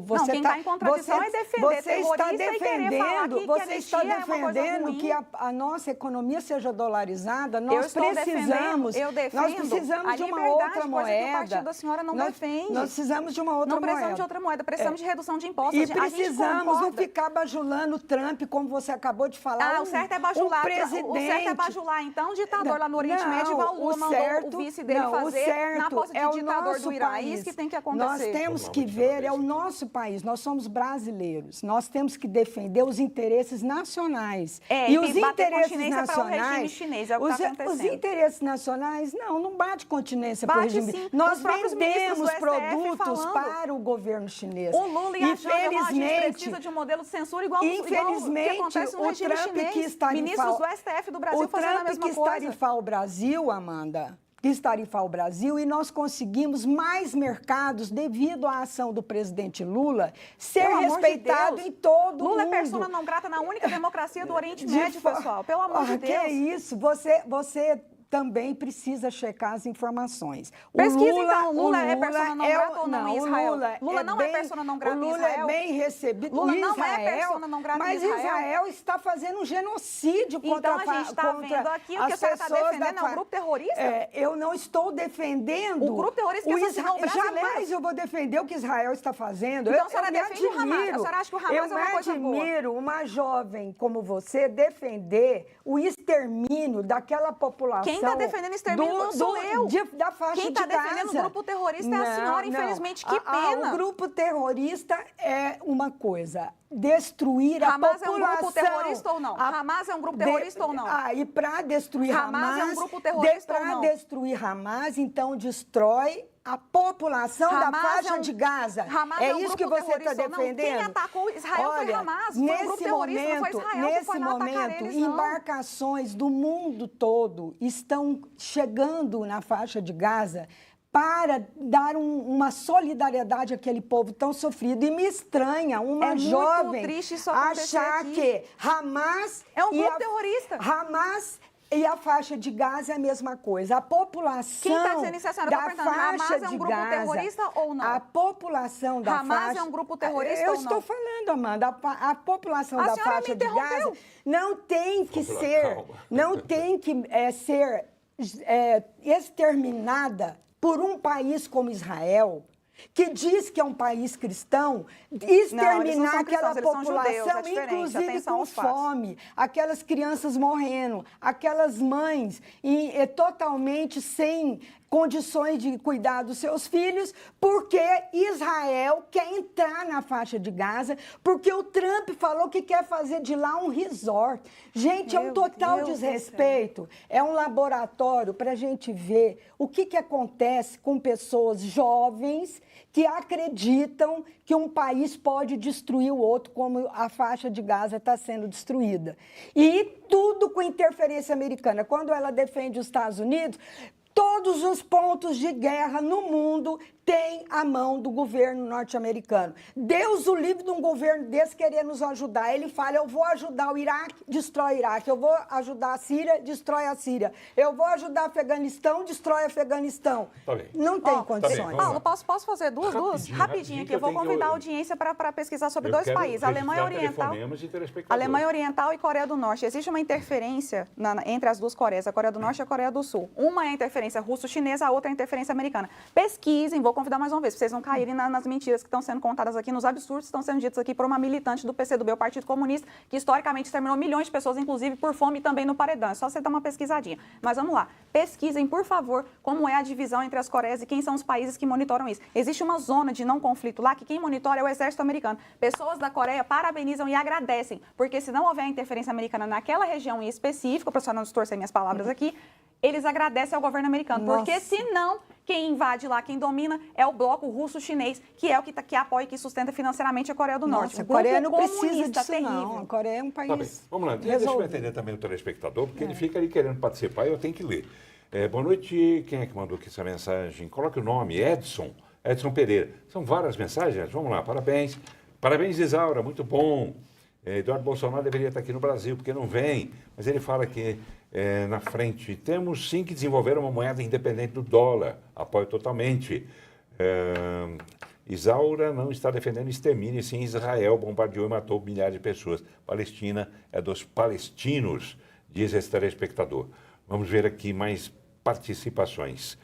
você não, quem está em contradição é defender terrorista e querer falar que você está defendendo é uma coisa ruim. Que a nossa economia seja dolarizada. Nós precisamos de uma outra moeda. Que o partido da senhora não defende. Nós precisamos de uma outra moeda. Não precisamos de outra moeda, precisamos de redução de impostos. E precisamos não ficar bajulando o Trump, como você acabou de falar. O certo é bajular. O certo é bajular, então, o ditador lá no Oriente Médio, igual o Lula mandou o vice dele fazer na posse de ditador do Irã. É isso que tem que acontecer. Nós temos que ver, é o nosso país, nós somos brasileiros. Nós temos que defender os interesses nacionais. E os interesses nacionais, chinês, é o que está acontecendo. Os interesses nacionais, não bate continência para o regime. Sim. Nós vendemos produtos para o governo chinês. O Lula e a Janja, a gente precisa de um modelo de censura igual o que acontece no regime chinês. Ministros do STF do Brasil fazendo a mesma coisa. O Trump quis tarifar o Brasil, Amanda, quis tarifar o Brasil, e nós conseguimos mais mercados devido à ação do presidente Lula ser respeitado em todo o mundo. Lula é persona não grata na única democracia do Oriente Médio, pessoal. Pelo amor de Deus. Que é isso? Você também precisa checar as informações. Pesquisa, então, Lula é persona não grata ou não em Israel? Lula não é persona não grata em Israel? O Lula é bem recebido Lula em não Israel, é persona não grata em Israel? Mas Israel está fazendo um genocídio contra Então a gente está vendo aqui o que a senhora está defendendo é um grupo terrorista? Eu não estou defendendo o grupo terrorista que assassinou brasileiros. Jamais eu vou defender o que Israel está fazendo. Então a senhora defende o Hamas? A senhora acha que o Hamas é uma coisa boa? Eu admiro uma jovem como você defender o extermínio daquela população. Quem está defendendo o extermínio não sou eu. Da faixa Quem está defendendo o grupo terrorista é a senhora, infelizmente. Que pena. O grupo terrorista é uma coisa, destruir a Hamas população. Hamas é um grupo terrorista ou não? Hamas é um grupo terrorista ou não? E para destruir Hamas é um grupo terrorista ou não? Para destruir Hamas, então destrói a população da faixa de Gaza. Hamas é isso que você está defendendo? Quem atacou Israel foi Hamas. Foi um grupo terrorista, não foi Israel que foi não atacar eles, não. Embarcações do mundo todo estão chegando na faixa de Gaza para dar uma solidariedade àquele povo tão sofrido. E me estranha uma jovem achar que Hamas é um grupo terrorista. Hamas e a faixa de Gaza é a mesma coisa. A população Quem está dizendo isso, a senhora? da faixa é um grupo terrorista ou não? A população da Hamas faixa... é um grupo terrorista ou não? Eu estou falando, Amanda. A população da faixa de Gaza não tem que ser... Não tem que ser exterminada por um país como Israel, que diz que é um país cristão, exterminar aquela população, inclusive com fome, aquelas crianças morrendo, aquelas mães totalmente sem condições de cuidar dos seus filhos, porque Israel quer entrar na faixa de Gaza, porque o Trump falou que quer fazer de lá um resort. Gente, é um total desrespeito. É um laboratório para a gente ver o que acontece com pessoas jovens que acreditam que um país pode destruir o outro, como a faixa de Gaza está sendo destruída. E tudo com interferência americana. Quando ela defende os Estados Unidos, todos os pontos de guerra no mundo têm a mão do governo norte-americano. Deus o livre de um governo desse querer nos ajudar. Ele fala, eu vou ajudar o Iraque, destrói o Iraque. Eu vou ajudar a Síria, destrói a Síria. Eu vou ajudar o Afeganistão, destrói o Afeganistão. Tá bem. Não tem condições. Paulo, posso fazer duas? Rapidinho aqui. Eu vou convidar a audiência para pesquisar sobre dois países. Alemanha Oriental e Coreia do Norte. Existe uma interferência entre as duas Coreias, a Coreia do Norte e a Coreia do Sul. Uma é a interferência russo-chinesa, a outra é a interferência americana. Pesquisem, vou convidar mais uma vez, para vocês não caírem nas mentiras que estão sendo contadas aqui, nos absurdos que estão sendo ditos aqui por uma militante do PCdoB, o Partido Comunista, que historicamente exterminou milhões de pessoas, inclusive por fome e também no paredão. É só você dar uma pesquisadinha. Mas vamos lá. Pesquisem, por favor, como é a divisão entre as Coreias e quem são os países que monitoram isso. Existe uma zona de não conflito lá que quem monitora é o exército americano. Pessoas da Coreia parabenizam e agradecem, porque se não houver interferência americana naquela região em específico, para não distorcer minhas palavras aqui, eles agradecem ao governo americano. Nossa. Porque senão, quem invade lá, quem domina, é o bloco russo-chinês, que é o que apoia e que sustenta financeiramente a Coreia do Norte. Nossa, a Coreia não precisa disso, não. A Coreia é um país... Tá bem. Vamos lá, deixa eu entender também o telespectador, porque ele fica ali querendo participar e eu tenho que ler. Boa noite, quem é que mandou aqui essa mensagem? Coloque o nome, Edson Pereira. São várias mensagens, vamos lá, parabéns. Parabéns, Isaura, muito bom. Eduardo Bolsonaro deveria estar aqui no Brasil, porque não vem, mas ele fala que na frente, temos sim que desenvolver uma moeda independente do dólar, apoio totalmente. Isaura não está defendendo extermínio, sim, Israel bombardeou e matou milhares de pessoas. Palestina é dos palestinos, diz esse telespectador. Vamos ver aqui mais participações.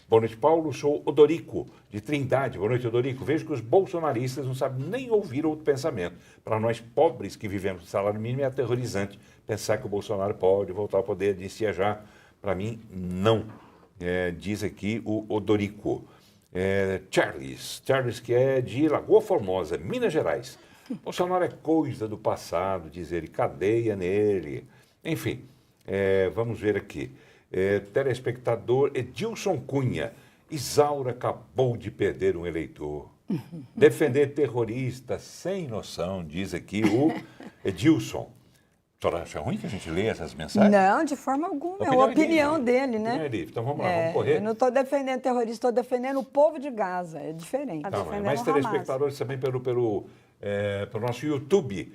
Boa noite, Paulo. Sou Odorico, de Trindade. Boa noite, Odorico. Vejo que os bolsonaristas não sabem nem ouvir outro pensamento. Para nós, pobres que vivemos no salário mínimo, é aterrorizante pensar que o Bolsonaro pode voltar ao poder, disse já. Para mim, não. diz aqui o Odorico. Charles, que é de Lagoa Formosa, Minas Gerais. Bolsonaro é coisa do passado, diz ele, cadeia nele. Enfim, vamos ver aqui. Telespectador Edilson Cunha. Isaura acabou de perder um eleitor. Defender terrorista sem noção, diz aqui o Edilson. A senhora acha ruim que a gente lê essas mensagens? Não, de forma alguma. É a opinião dele, né? Opinião é livre. Então vamos lá, vamos correr. Eu não estou defendendo terrorista, estou defendendo o povo de Gaza. É diferente. Tá, mas telespectadores também pelo nosso YouTube.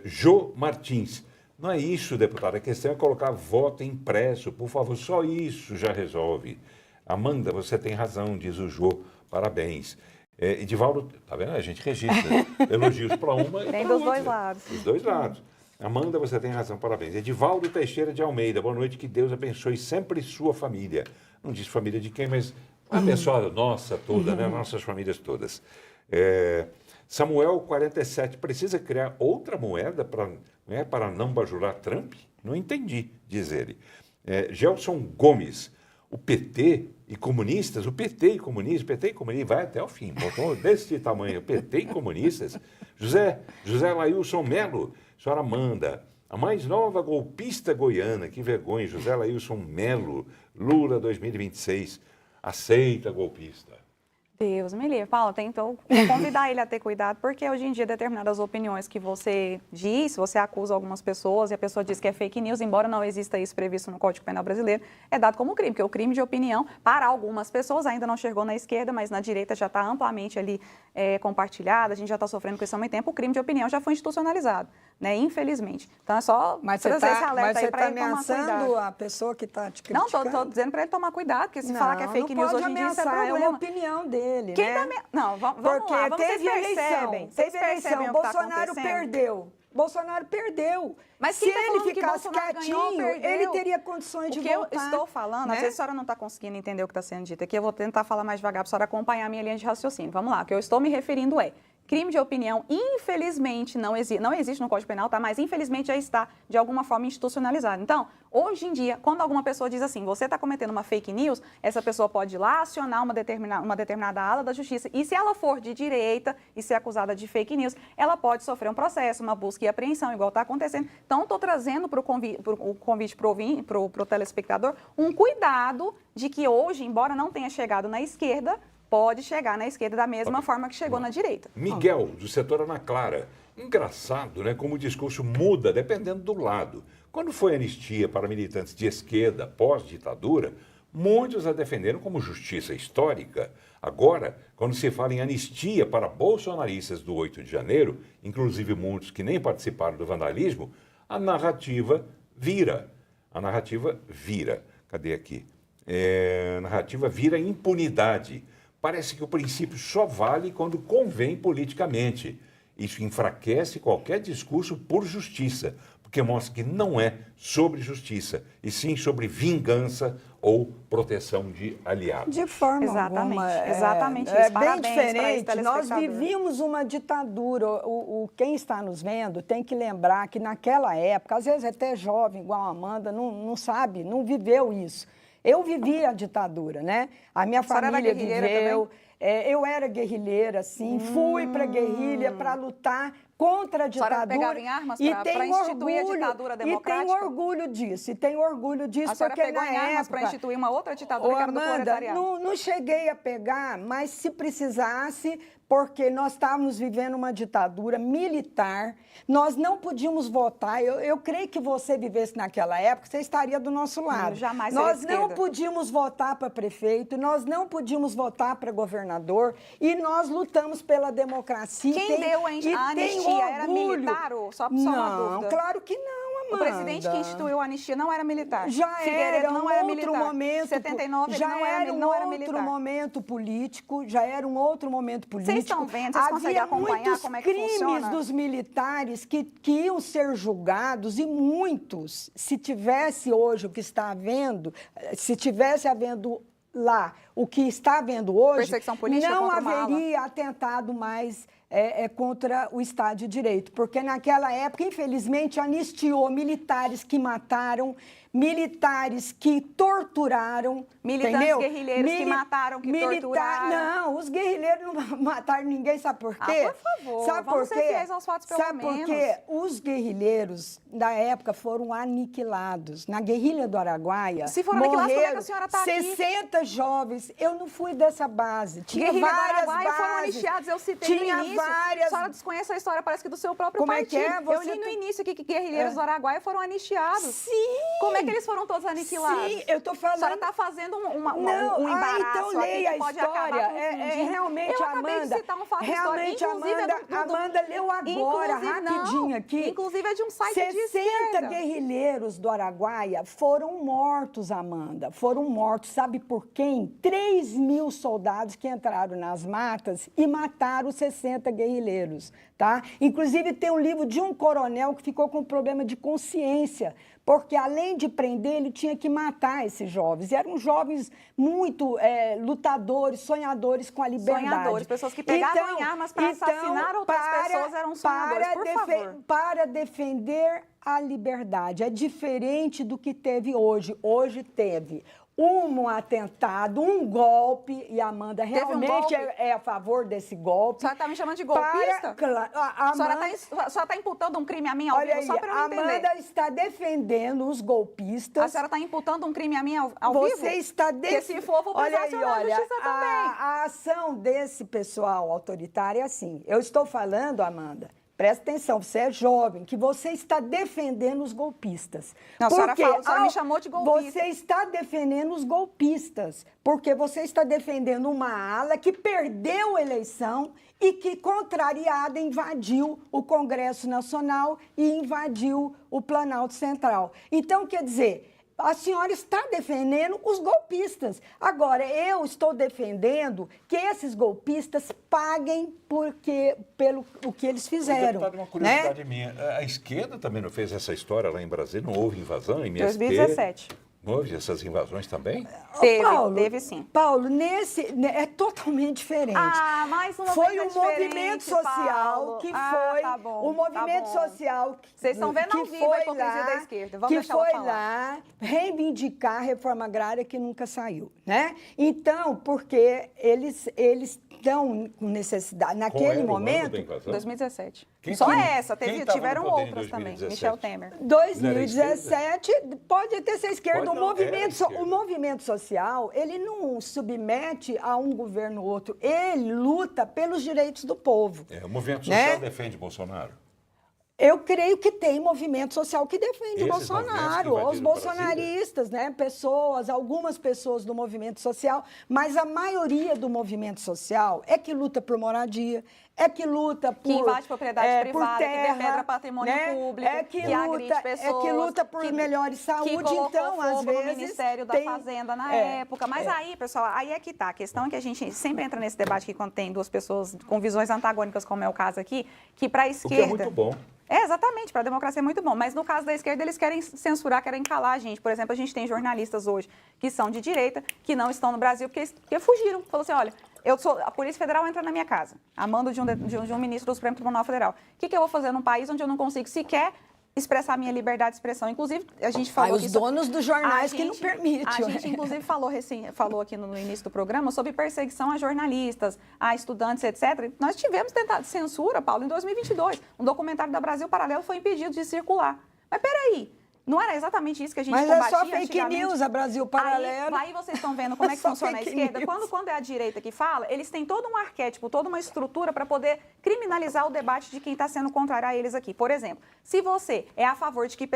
Jô Martins. Não é isso, deputado. A questão é colocar voto impresso. Por favor, só isso já resolve. Amanda, você tem razão, diz o Jô. Parabéns. Edivaldo, tá vendo? A gente registra elogios para uma e tem para dos outra. dois lados. Dos dois lados. Amanda, você tem razão, parabéns. Edivaldo Teixeira de Almeida, boa noite, que Deus abençoe sempre sua família. Não diz família de quem, mas abençoa a nossa toda, né? Nossas famílias todas. Samuel 47, precisa criar outra moeda para não bajular Trump? Não entendi, diz ele. Gelson Gomes, o PT e comunistas, PT e comunistas, vai até o fim, botou desse tamanho, PT e comunistas. José Lailson Melo, senhora Amanda, a mais nova golpista goiana, que vergonha, José Lailson Melo, Lula 2026, aceita golpista. Deus me livre. Paulo, tentou convidar ele a ter cuidado, porque hoje em dia determinadas opiniões que você diz, você acusa algumas pessoas e a pessoa diz que é fake news, embora não exista isso previsto no Código Penal brasileiro, é dado como crime, porque o crime de opinião, para algumas pessoas, ainda não chegou na esquerda, mas na direita já está amplamente ali compartilhado, a gente já está sofrendo com isso há muito tempo, o crime de opinião já foi institucionalizado, né? Infelizmente. Então é só trazer esse alerta aí para ele tomar cuidado. Mas você está ameaçando a pessoa que está te criticando? Não, estou dizendo para ele tomar cuidado, porque se falar que é fake news hoje em dia, isso é problema. É uma opinião dele, quem né? Não, vamos porque lá, vocês percebem. Vocês percebem o que Bolsonaro perdeu. Bolsonaro perdeu. Mas se ele ficasse quietinho, ele teria condições de voltar. O que eu estou falando, às vezes a senhora não está conseguindo entender o que está sendo dito aqui, eu vou tentar falar mais devagar para a senhora acompanhar a minha linha de raciocínio. Vamos lá, o que eu estou me referindo crime de opinião, infelizmente, não existe no Código Penal, tá? Mas infelizmente já está, de alguma forma, institucionalizado. Então, hoje em dia, quando alguma pessoa diz assim, você está cometendo uma fake news, essa pessoa pode ir lá acionar uma determinada ala da justiça. E se ela for de direita e ser acusada de fake news, ela pode sofrer um processo, uma busca e apreensão, igual está acontecendo. Então, estou trazendo para o convite para o telespectador um cuidado de que hoje, embora não tenha chegado na esquerda, pode chegar na esquerda da mesma forma que chegou na direita. Miguel, do setor Ana Clara. Engraçado, né? Como o discurso muda dependendo do lado. Quando foi anistia para militantes de esquerda pós-ditadura, muitos a defenderam como justiça histórica. Agora, quando se fala em anistia para bolsonaristas do 8 de janeiro, inclusive muitos que nem participaram do vandalismo, a narrativa vira. Cadê aqui? A narrativa vira impunidade. Parece que o princípio só vale quando convém politicamente. Isso enfraquece qualquer discurso por justiça, porque mostra que não é sobre justiça, e sim sobre vingança ou proteção de aliados. De forma alguma. Exatamente isso. É bem diferente. Nós vivíamos uma ditadura. Quem está nos vendo tem que lembrar que naquela época, às vezes até jovem, igual a Amanda, não sabe, não viveu isso. Eu vivi a ditadura, né? A minha família viveu. Eu era guerrilheira, sim. Fui para a guerrilha para lutar contra a ditadura. A senhora pegava em armas para instituir a ditadura democrática? E tenho orgulho disso. A senhora pegou em armas para instituir uma outra ditadura que era do proletariado? Não cheguei a pegar, mas se precisasse, porque nós estávamos vivendo uma ditadura militar, nós não podíamos votar. Eu creio que você vivesse naquela época, você estaria do nosso lado. Jamais nós não podíamos votar para prefeito, nós não podíamos votar para governador, e nós lutamos pela democracia. Quem deu a anistia era militar? Só uma dúvida. Não, claro que não. Amanda. O presidente que instituiu a anistia não era militar. Já Figueiredo era não era outro militar. momento. 79 já não era militar. outro momento político. Já era um outro momento político. Vocês estão vendo? Vocês conseguem acompanhar como é que funciona? Havia muitos crimes dos militares que iam ser julgados, e muitos, se tivesse hoje o que está havendo, se tivesse havendo lá o que está havendo hoje, perseguição política não contra uma ala. haveria atentado mais contra o Estado de Direito, porque naquela época, infelizmente, anistiou militares que mataram, militares que torturaram, militantes entendeu? guerrilheiros que mataram, que torturaram. Não, os guerrilheiros não mataram ninguém, sabe por quê? Por favor, sabe vamos por ser quê? fiéis aos fatos, pelo sabe menos. Por quê? Os guerrilheiros da época foram aniquilados. Na guerrilha do Araguaia, se foram aniquilados, como é que a morreram senhora está aqui? 60 jovens. Eu não fui dessa base. Tinha Guerrilha do várias Araguaia foram bases. anistiados, eu citei Tinha no início. várias... A senhora desconhece a história, parece que do seu próprio Como partido. é que é? Eu li no início aqui que guerrilheiros do Araguaia foram anistiados. Sim! Como é que eles foram todos aniquilados? Sim, eu tô falando... A senhora está fazendo um Não, embaraço então leia aqui a que pode história. acabar confundindo. Realmente, eu acabei Amanda, de citar um fato realmente, histórico. Inclusive, Amanda leu agora, rapidinho aqui. Inclusive é de um site 60 de esquerda. guerrilheiros do Araguaia foram mortos, Amanda. Foram mortos, sabe por quem? 3.000 soldados que entraram nas matas e mataram 60 guerrilheiros, tá? Inclusive, tem um livro de um coronel que ficou com problema de consciência, porque além de prender, ele tinha que matar esses jovens. E eram jovens muito lutadores, sonhadores com a liberdade. Sonhadores, pessoas que pegavam em armas para assassinar outras pessoas, eram sonhadores, por favor. Para defender a liberdade. É diferente do que teve hoje. Hoje teve um atentado, um golpe, e a Amanda realmente é a favor desse golpe. A senhora está me chamando de golpista? A senhora está imputando um crime a mim ao vivo, só para eu entender. A Amanda está defendendo os golpistas. A senhora está imputando um crime a mim ao vivo? Você está Porque se for, vou precisar acionar a justiça também. A ação desse pessoal autoritário é assim. Eu estou falando, Amanda, presta atenção, você é jovem, que você está defendendo os golpistas. Não, a senhora me chamou de golpista. Você está defendendo os golpistas, porque você está defendendo uma ala que perdeu a eleição e que, contrariada, invadiu o Congresso Nacional e invadiu o Planalto Central. Então, quer dizer... A senhora está defendendo os golpistas. Agora, eu estou defendendo que esses golpistas paguem pelo o que eles fizeram. Deputado, uma curiosidade minha. A esquerda também não fez essa história lá em Brasília? Não houve invasão em MST? 2017. Não houve essas invasões também? Teve sim. Paulo, é totalmente diferente. Ah, mais uma foi vez um movimento social que foi... Tá bom, o movimento social... Vocês estão vendo ao vivo a hipocrisia da esquerda. Vamos deixar ela falar. Que foi lá reivindicar a reforma agrária que nunca saiu, né? Então, porque eles estão com necessidade... Naquele momento... 2017. Quem Só tava, essa, tiveram outras também. Michel Temer. 2017, pode até ser esquerda. O movimento social, ele não submete a um governo ou outro. Ele luta pelos direitos do povo. O movimento social defende Bolsonaro? Eu creio que tem movimento social que defende Bolsonaro, os bolsonaristas, né? Algumas pessoas do movimento social, mas a maioria do movimento social é que luta por moradia, é que luta por... Que invade propriedade privada, terra, que depredra patrimônio público, que agride pessoas. É que luta por melhores saúde, que colocou então, às fogo vezes... no Ministério da Fazenda na época. Mas aí, pessoal, aí é que tá. A questão é que a gente sempre entra nesse debate aqui quando tem duas pessoas com visões antagônicas, como é o caso aqui, que para a esquerda... O que é muito bom. Exatamente, para a democracia é muito bom. Mas no caso da esquerda, eles querem censurar, querem calar a gente. Por exemplo, a gente tem jornalistas hoje que são de direita, que não estão no Brasil, porque fugiram. Falou assim, olha, a Polícia Federal entra na minha casa, a mando de um ministro do Supremo Tribunal Federal. O que eu vou fazer num país onde eu não consigo sequer expressar a minha liberdade de expressão? Inclusive, a gente falou... os donos dos jornais que não permitem. A gente, inclusive, falou aqui no início do programa sobre perseguição a jornalistas, a estudantes, etc. Nós tivemos tentado censura, Paulo, em 2022. Um documentário da Brasil Paralelo foi impedido de circular. Mas peraí, não era exatamente isso que a gente combatia antigamente? Mas é só fake news, a Brasil Paralelo. Aí vocês estão vendo como é que funciona a esquerda. Quando é a direita que fala, eles têm todo um arquétipo, toda uma estrutura para poder criminalizar o debate de quem está sendo contrário a eles aqui. Por exemplo, se você é a favor de que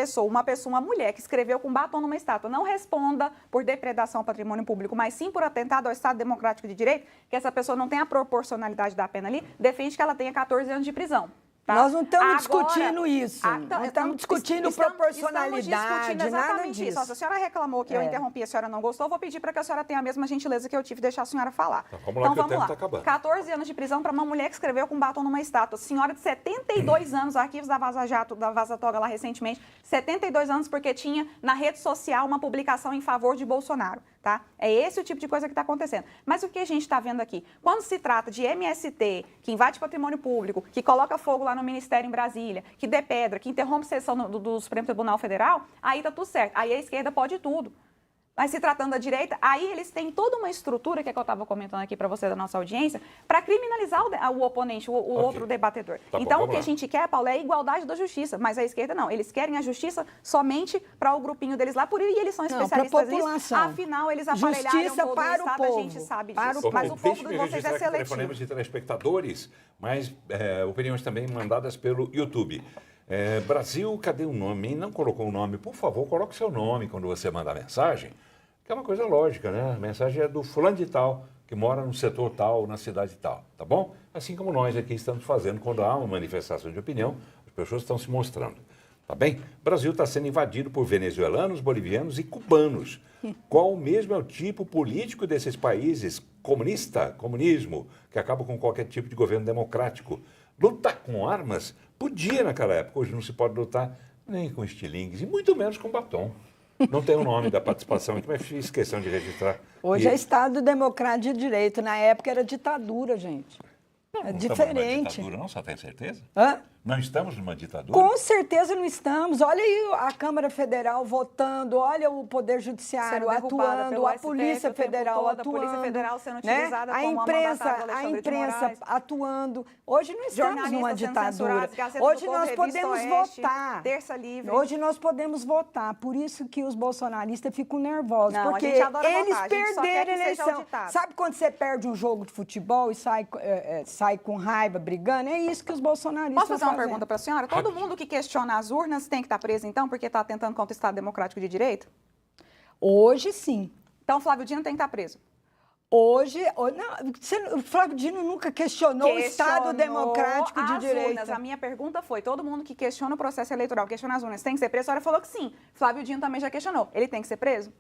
uma mulher que escreveu com batom numa estátua, não responda por depredação ao patrimônio público, mas sim por atentado ao Estado Democrático de Direito, que essa pessoa não tem a proporcionalidade da pena ali, defende que ela tenha 14 anos de prisão. Tá? Nós não estamos discutindo isso. Não estamos discutindo proporcionalidade, estamos discutindo exatamente isso. Se a senhora reclamou que eu interrompi, a senhora não gostou, eu vou pedir para que a senhora tenha a mesma gentileza que eu tive de deixar a senhora falar. Vamos lá, que o tempo está acabando. 14 anos de prisão para uma mulher que escreveu com batom numa estátua. Senhora de 72 anos, arquivos da Vaza Jato, da Vaza Toga lá recentemente, 72 anos porque tinha na rede social uma publicação em favor de Bolsonaro. Tá? É esse o tipo de coisa que está acontecendo. Mas o que a gente está vendo aqui? Quando se trata de MST, que invade patrimônio público, que coloca fogo lá no Ministério em Brasília, que depedra, que interrompe sessão do Supremo Tribunal Federal, aí tá tudo certo. Aí a esquerda pode tudo. Mas se tratando da direita, aí eles têm toda uma estrutura, que é que eu estava comentando aqui para você da nossa audiência, para criminalizar o oponente, o outro debatedor. Tá bom, então, o que lá. a gente quer, Paulo, é a igualdade da justiça, mas a esquerda não. Eles querem a justiça somente para o grupinho deles lá, por isso eles são especialistas nisso. Afinal, eles aparelharam justiça todo para o Estado, o povo, a gente sabe para disso. o Mas o povo de Deixe-me vocês registrar é aqui seletivo. telefonemas de telespectadores, mas opiniões também mandadas pelo YouTube. Brasil, cadê o nome? Não colocou o nome. Por favor, coloque seu nome quando você manda a mensagem, que é uma coisa lógica, né? A mensagem é do fulano de tal, que mora no setor tal, na cidade tal, tá bom? Assim como nós aqui estamos fazendo quando há uma manifestação de opinião, as pessoas estão se mostrando, tá bem? O Brasil está sendo invadido por venezuelanos, bolivianos e cubanos. Qual mesmo é o tipo político desses países? Comunismo, que acaba com qualquer tipo de governo democrático. Lutar com armas? Podia naquela época, hoje não se pode lutar nem com estilingues, e muito menos com batom. Não tem o nome da participação aqui, mas fiz questão de registrar. Hoje é Estado Democrático de Direito. Na época era ditadura, gente. É diferente. Ditadura, não, só tem certeza? Hã? Não estamos numa ditadura? Com certeza não estamos. Olha aí a Câmara Federal votando, olha o Poder Judiciário Sendo derrubada atuando, pelo a STF Polícia o tempo Federal todo, a atuando. Polícia Federal sendo né? utilizada A como a imprensa, mandatária do a Alexandre de imprensa Moraes. atuando. Hoje não estamos Jornalistas numa sendo ditadura. censurados, Gazeta Hoje do Povo, nós Revista podemos Oeste, votar. Terça Livre. Hoje nós podemos votar. Por isso que os bolsonaristas ficam nervosos. Não, a porque gente adora eles votar, a gente só quer perderam a que seja eleição. auditado. Sabe quando você perde um jogo de futebol e sai com raiva, brigando? É isso que os bolsonaristas Posso fazer uma fazem. pergunta para a senhora? Todo mundo que questiona as urnas tem que estar preso, então, porque está tentando contra o Estado Democrático de Direito? Hoje, sim. Então, Flávio Dino tem que estar preso. Hoje, não, o Flávio Dino nunca questionou o Estado Democrático de as Direito. Urnas. A minha pergunta foi, todo mundo que questiona o processo eleitoral, questiona as urnas, tem que ser preso? A senhora falou que sim. Flávio Dino também já questionou. Ele tem que ser preso?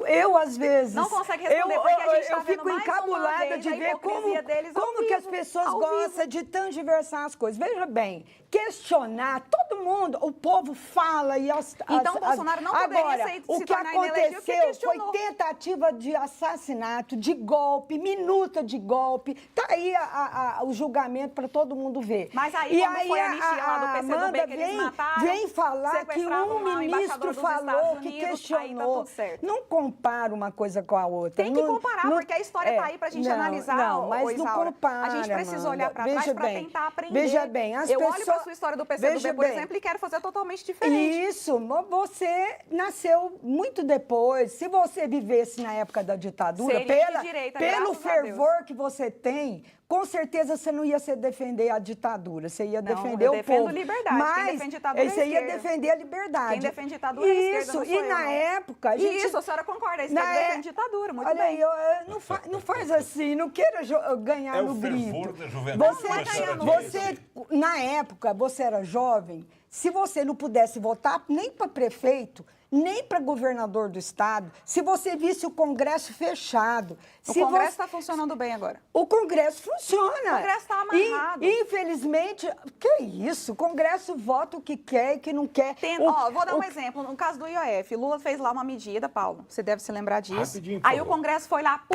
Eu às vezes... Não consegue responder, porque a gente está eu fico vendo mais uma encabulada vez de a ver hipocrisia deles ao como que as vivo, pessoas ao gostam vivo. de transversar as coisas. Veja bem, questionar, todo mundo, o povo fala e Então, Bolsonaro não poderia Agora, se o que tornar inelegível, porque aconteceu foi questionou. tentativa de assassinato, de golpe, minuta de golpe. Tá aí o julgamento para todo mundo ver. Mas aí, como foi a anistia lá do PCdoB Amanda que eles mataram, vem falar que sequestravam lá um o ministro embaixador dos falou Estados que Unidos, aí tá questionou. tudo certo. Não compara uma coisa com a outra. Tem que comparar, porque a história está aí para a gente analisar. Não, mas não Isaura. compara, A gente precisa Amanda. olhar para trás Veja para bem, tentar aprender. Veja bem, Eu olho para a sua história do PCdoB, por exemplo, e quero fazer totalmente diferente. Isso, você nasceu muito depois. Se você vivesse na época da ditadura, Seria de direita, pelo graças a Deus. fervor que você tem, com certeza você não ia defender a ditadura, você ia Não, defender eu o defendo povo. liberdade. Mas Quem defende ditadura é a você ia esquerda. defender a liberdade. Quem defende ditadura é a esquerda, Isso, não sou e eu, na não. época... A gente, Isso, a senhora concorda, a esquerda defende ditadura, muito olha bem. aí, não faz assim, não queira ganhar É no o grito. fervor da juventude. Você, na época, você era jovem, se você não pudesse votar nem para prefeito, nem para governador do estado, se você visse o Congresso fechado... O Congresso está funcionando bem agora. O Congresso funciona. O Congresso está amarrado. Infelizmente, que isso? O Congresso vota o que quer e o que não quer. Vou dar um exemplo. No caso do IOF, Lula fez lá uma medida, Paulo, você deve se lembrar disso. Rapidinho, por Aí o favor. Congresso foi lá,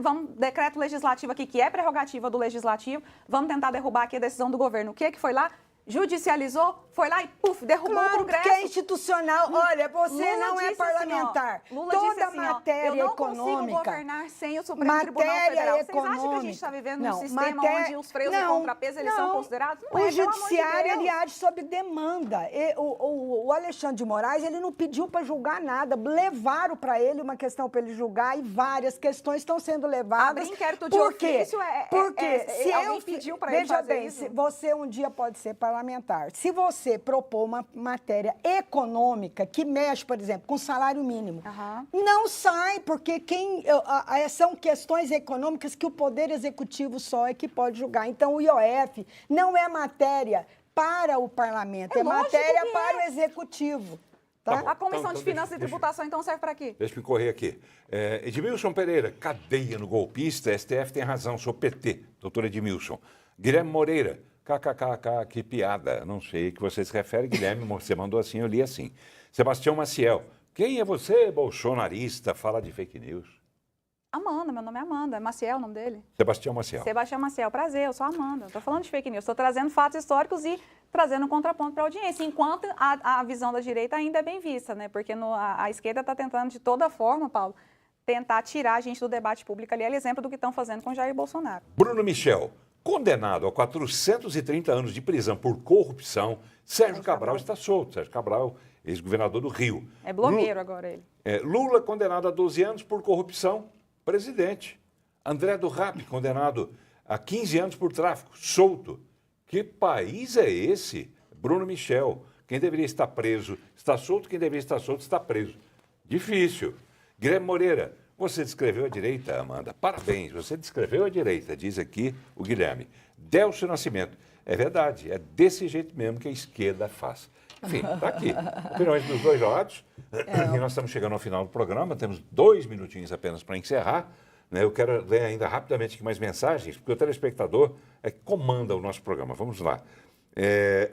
vamos decreto legislativo aqui, que é prerrogativa do Legislativo, vamos tentar derrubar aqui a decisão do governo. O que foi lá? Judicializou, foi lá e derrubou o Congresso. Porque é institucional. Olha, você Lula não é disse parlamentar. Assim, Lula Toda disse assim, matéria eu não econômica. consigo governar sem o Supremo Tribunal Federal. Vocês acham que a gente está vivendo num sistema onde os freios de contrapeso eles são considerados? Não o é, pelo amor de judiciário, Deus. ele age sob demanda. O Alexandre de Moraes, ele não pediu para julgar nada. Levaram para ele uma questão para ele julgar e várias questões estão sendo levadas. Abrir inquérito de Por quê? ofício Porque se alguém pediu para ele veja fazer bem, isso? se você um dia pode ser parlamentar. Se você propor uma matéria econômica que mexe, por exemplo, com o salário mínimo, não sai, porque são questões econômicas que o Poder Executivo só é que pode julgar. Então, o IOF não é matéria para o parlamento, é matéria para o Executivo. Tá? A Comissão Então, de Finanças e Tributação, então, serve para quê? Deixa eu correr aqui. Edmilson Pereira, cadeia no golpista, STF tem razão, sou PT, doutor Edmilson. Guilherme Moreira, kkkk, que piada, não sei o que você se refere, Guilherme, você mandou assim, eu li assim. Sebastião Maciel, Quem é você, bolsonarista, fala de fake news? Amanda, meu nome é Amanda. É Maciel o nome dele? Sebastião Maciel. Sebastião Maciel, prazer, eu sou a Amanda. Estou falando de fake news, estou trazendo fatos históricos e trazendo um contraponto para a audiência, enquanto a visão da direita ainda é bem vista, né? Porque a esquerda está tentando, de toda forma, Paulo, tentar tirar a gente do debate público ali, é exemplo do que estão fazendo com Jair Bolsonaro. Bruno Michel, condenado a 430 anos de prisão por corrupção, Sérgio Cabral está solto. Sérgio Cabral, ex-governador do Rio. É blogueiro agora ele. Lula, condenado a 12 anos por corrupção, presidente. André do Rap, condenado a 15 anos por tráfico, solto. Que país é esse? Bruno Michel, quem deveria estar preso está solto, quem deveria estar solto está preso. Difícil. Guilherme Moreira, você descreveu a direita, Amanda. Parabéns, você descreveu a direita, diz aqui o Guilherme. Delcio Nascimento. É verdade, é desse jeito mesmo que a esquerda faz. Enfim, está aqui. Opiniões dos dois lados. E nós estamos chegando ao final do programa, temos 2 minutinhos apenas para encerrar. Né? Eu quero ler ainda rapidamente aqui mais mensagens, porque o telespectador é que comanda o nosso programa. Vamos lá.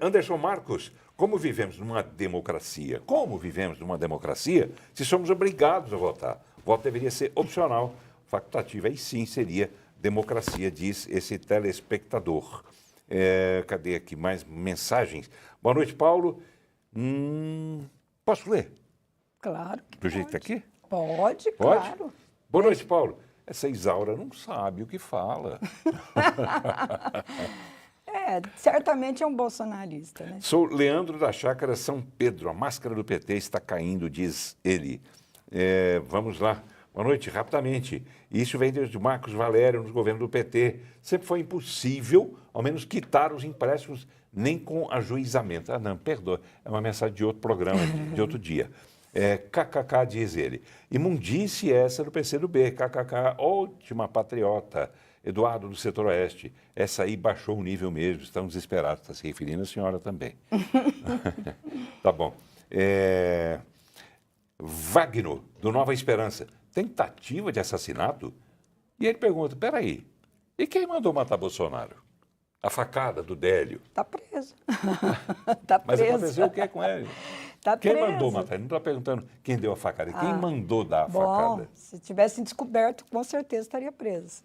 Anderson Marcos, como vivemos numa democracia? Como vivemos numa democracia se somos obrigados a votar? O voto deveria ser opcional, facultativo. Aí sim seria democracia, diz esse telespectador. Cadê aqui mais mensagens? Boa noite, Paulo. Posso ler? Claro que Do jeito que está aqui? Pode, Pode? claro. Boa noite, Paulo. Essa Isaura não sabe o que fala. Certamente é um bolsonarista, né? Sou Leandro da Chácara São Pedro. A máscara do PT está caindo, diz ele. Vamos lá. Boa noite, rapidamente. Isso vem desde Marcos Valério nos governos do PT. Sempre foi impossível, ao menos, quitar os empréstimos, nem com ajuizamento. Ah, não, perdoa. É uma mensagem de outro programa, de outro dia. KKK, diz ele. Imundice essa do PCdoB. KKK, ótima patriota. Eduardo, do Setor Oeste. Essa aí baixou o nível mesmo. Estão desesperados. Está se referindo à senhora também. Tá bom. Wagner, do Nova Esperança. Tentativa de assassinato? E ele pergunta, peraí, e quem mandou matar Bolsonaro? A facada do Délio. Está preso. Está Mas preso. aconteceu o que com ele? Tá Quem preso. mandou matar? Ele não está perguntando quem deu a facada, quem mandou dar a Bom, facada. se tivessem descoberto, com certeza estaria preso.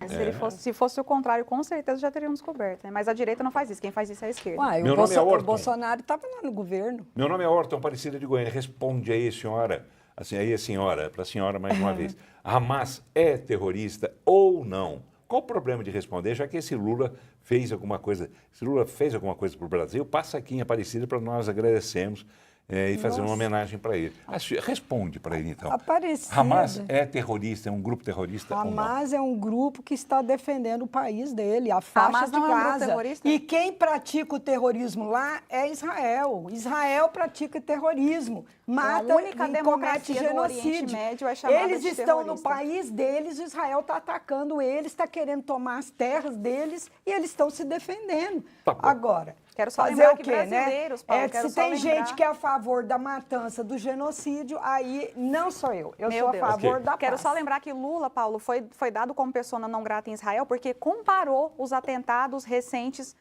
Se fosse o contrário, com certeza já teriam descoberto, né? Mas a direita não faz isso, quem faz isso é a esquerda. Uai, Meu o, nome é o Orton. Bolsonaro estava lá no governo. Meu nome é Orton Aparecida de Goiânia. Responde aí, senhora. Assim, aí a senhora, para a senhora mais uma vez. Hamas é terrorista ou não? Qual o problema de responder, já que esse Lula fez alguma coisa, se Lula fez alguma coisa para o Brasil, passa aqui em Aparecida para nós agradecermos e fazer uma homenagem para ele. Responde para ele, então. Aparecida. Hamas é terrorista, é um grupo terrorista ou não? Hamas é um grupo que está defendendo o país dele, a faixa Hamas de não é um grupo Gaza. terrorista? E quem pratica o terrorismo lá é Israel. Israel pratica terrorismo, mata a única e comete democracia do Oriente genocídio. Médio é chamada Eles de estão no terrorista. país deles, Israel está atacando eles, está querendo tomar as terras deles e eles estão se defendendo. Tá bom. Agora, Quero só fazer lembrar o que quê, né? brasileiros, Paulo, quero Se só tem lembrar- gente que é a favor da matança, do genocídio, aí não sou eu. Eu Meu sou a Deus. favor Ok. da Quero paz. só lembrar que Lula, Paulo, foi dado como persona não grata em Israel porque comparou os atentados recentes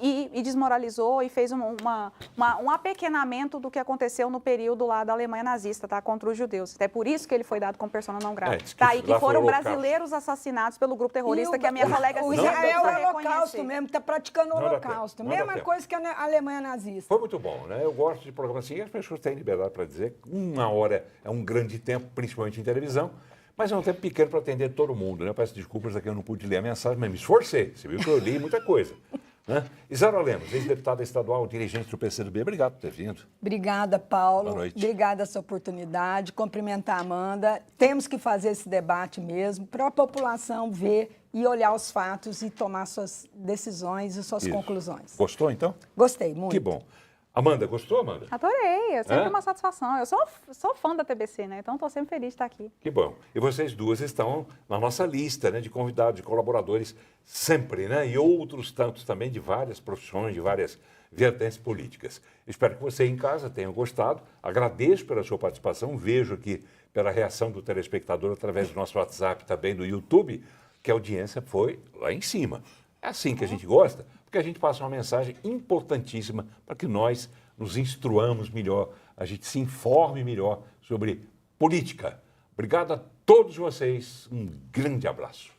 e desmoralizou e fez um apequenamento do que aconteceu no período lá da Alemanha nazista, tá? Contra os judeus. É por isso que ele foi dado como persona não grata. Diz que Tá? E que lá foi foram o Holocausto. brasileiros assassinados pelo grupo terrorista, E que a minha colega o Cida Israel é o precisa holocausto reconhecer. mesmo, está praticando o Não dá tempo, holocausto. não dá Mesma tempo. coisa que a Alemanha nazista. Foi muito bom, né? Eu gosto de programa assim, e as pessoas têm liberdade para dizer que 1 hora é um grande tempo, principalmente em televisão, mas é um tempo pequeno para atender todo mundo, né? Eu peço desculpas aqui, eu não pude ler a mensagem, mas me esforcei. Você viu que eu li muita coisa. Né? Isaura Lemos, ex-deputada estadual, dirigente do PCdoB, obrigado por ter vindo. Obrigada, Paulo. Boa noite. Obrigada essa oportunidade. Cumprimentar a Amanda. Temos que fazer esse debate mesmo para a população ver e olhar os fatos e tomar suas decisões e suas Isso. conclusões. Gostou, então? Gostei muito. Que bom. Amanda, gostou, Amanda? Adorei, é sempre É? uma satisfação. Eu sou fã da TBC, né? Então estou sempre feliz de estar aqui. Que bom. E vocês duas estão na nossa lista, né, de convidados, de colaboradores, sempre, né? E outros tantos também de várias profissões, de várias vertentes políticas. Espero que você em casa tenha gostado. Agradeço pela sua participação. Vejo aqui pela reação do telespectador através do nosso WhatsApp, também do YouTube, que a audiência foi lá em cima. É assim que a gente gosta, porque a gente passa uma mensagem importantíssima para que nós nos instruamos melhor, a gente se informe melhor sobre política. Obrigado a todos vocês. Um grande abraço.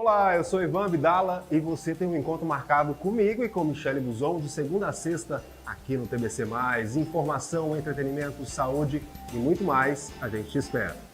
Olá, eu sou Ivan Abdala e você tem um encontro marcado comigo e com Michele Buzon de segunda a sexta aqui no TBC+. Informação, entretenimento, saúde e muito mais. A gente te espera.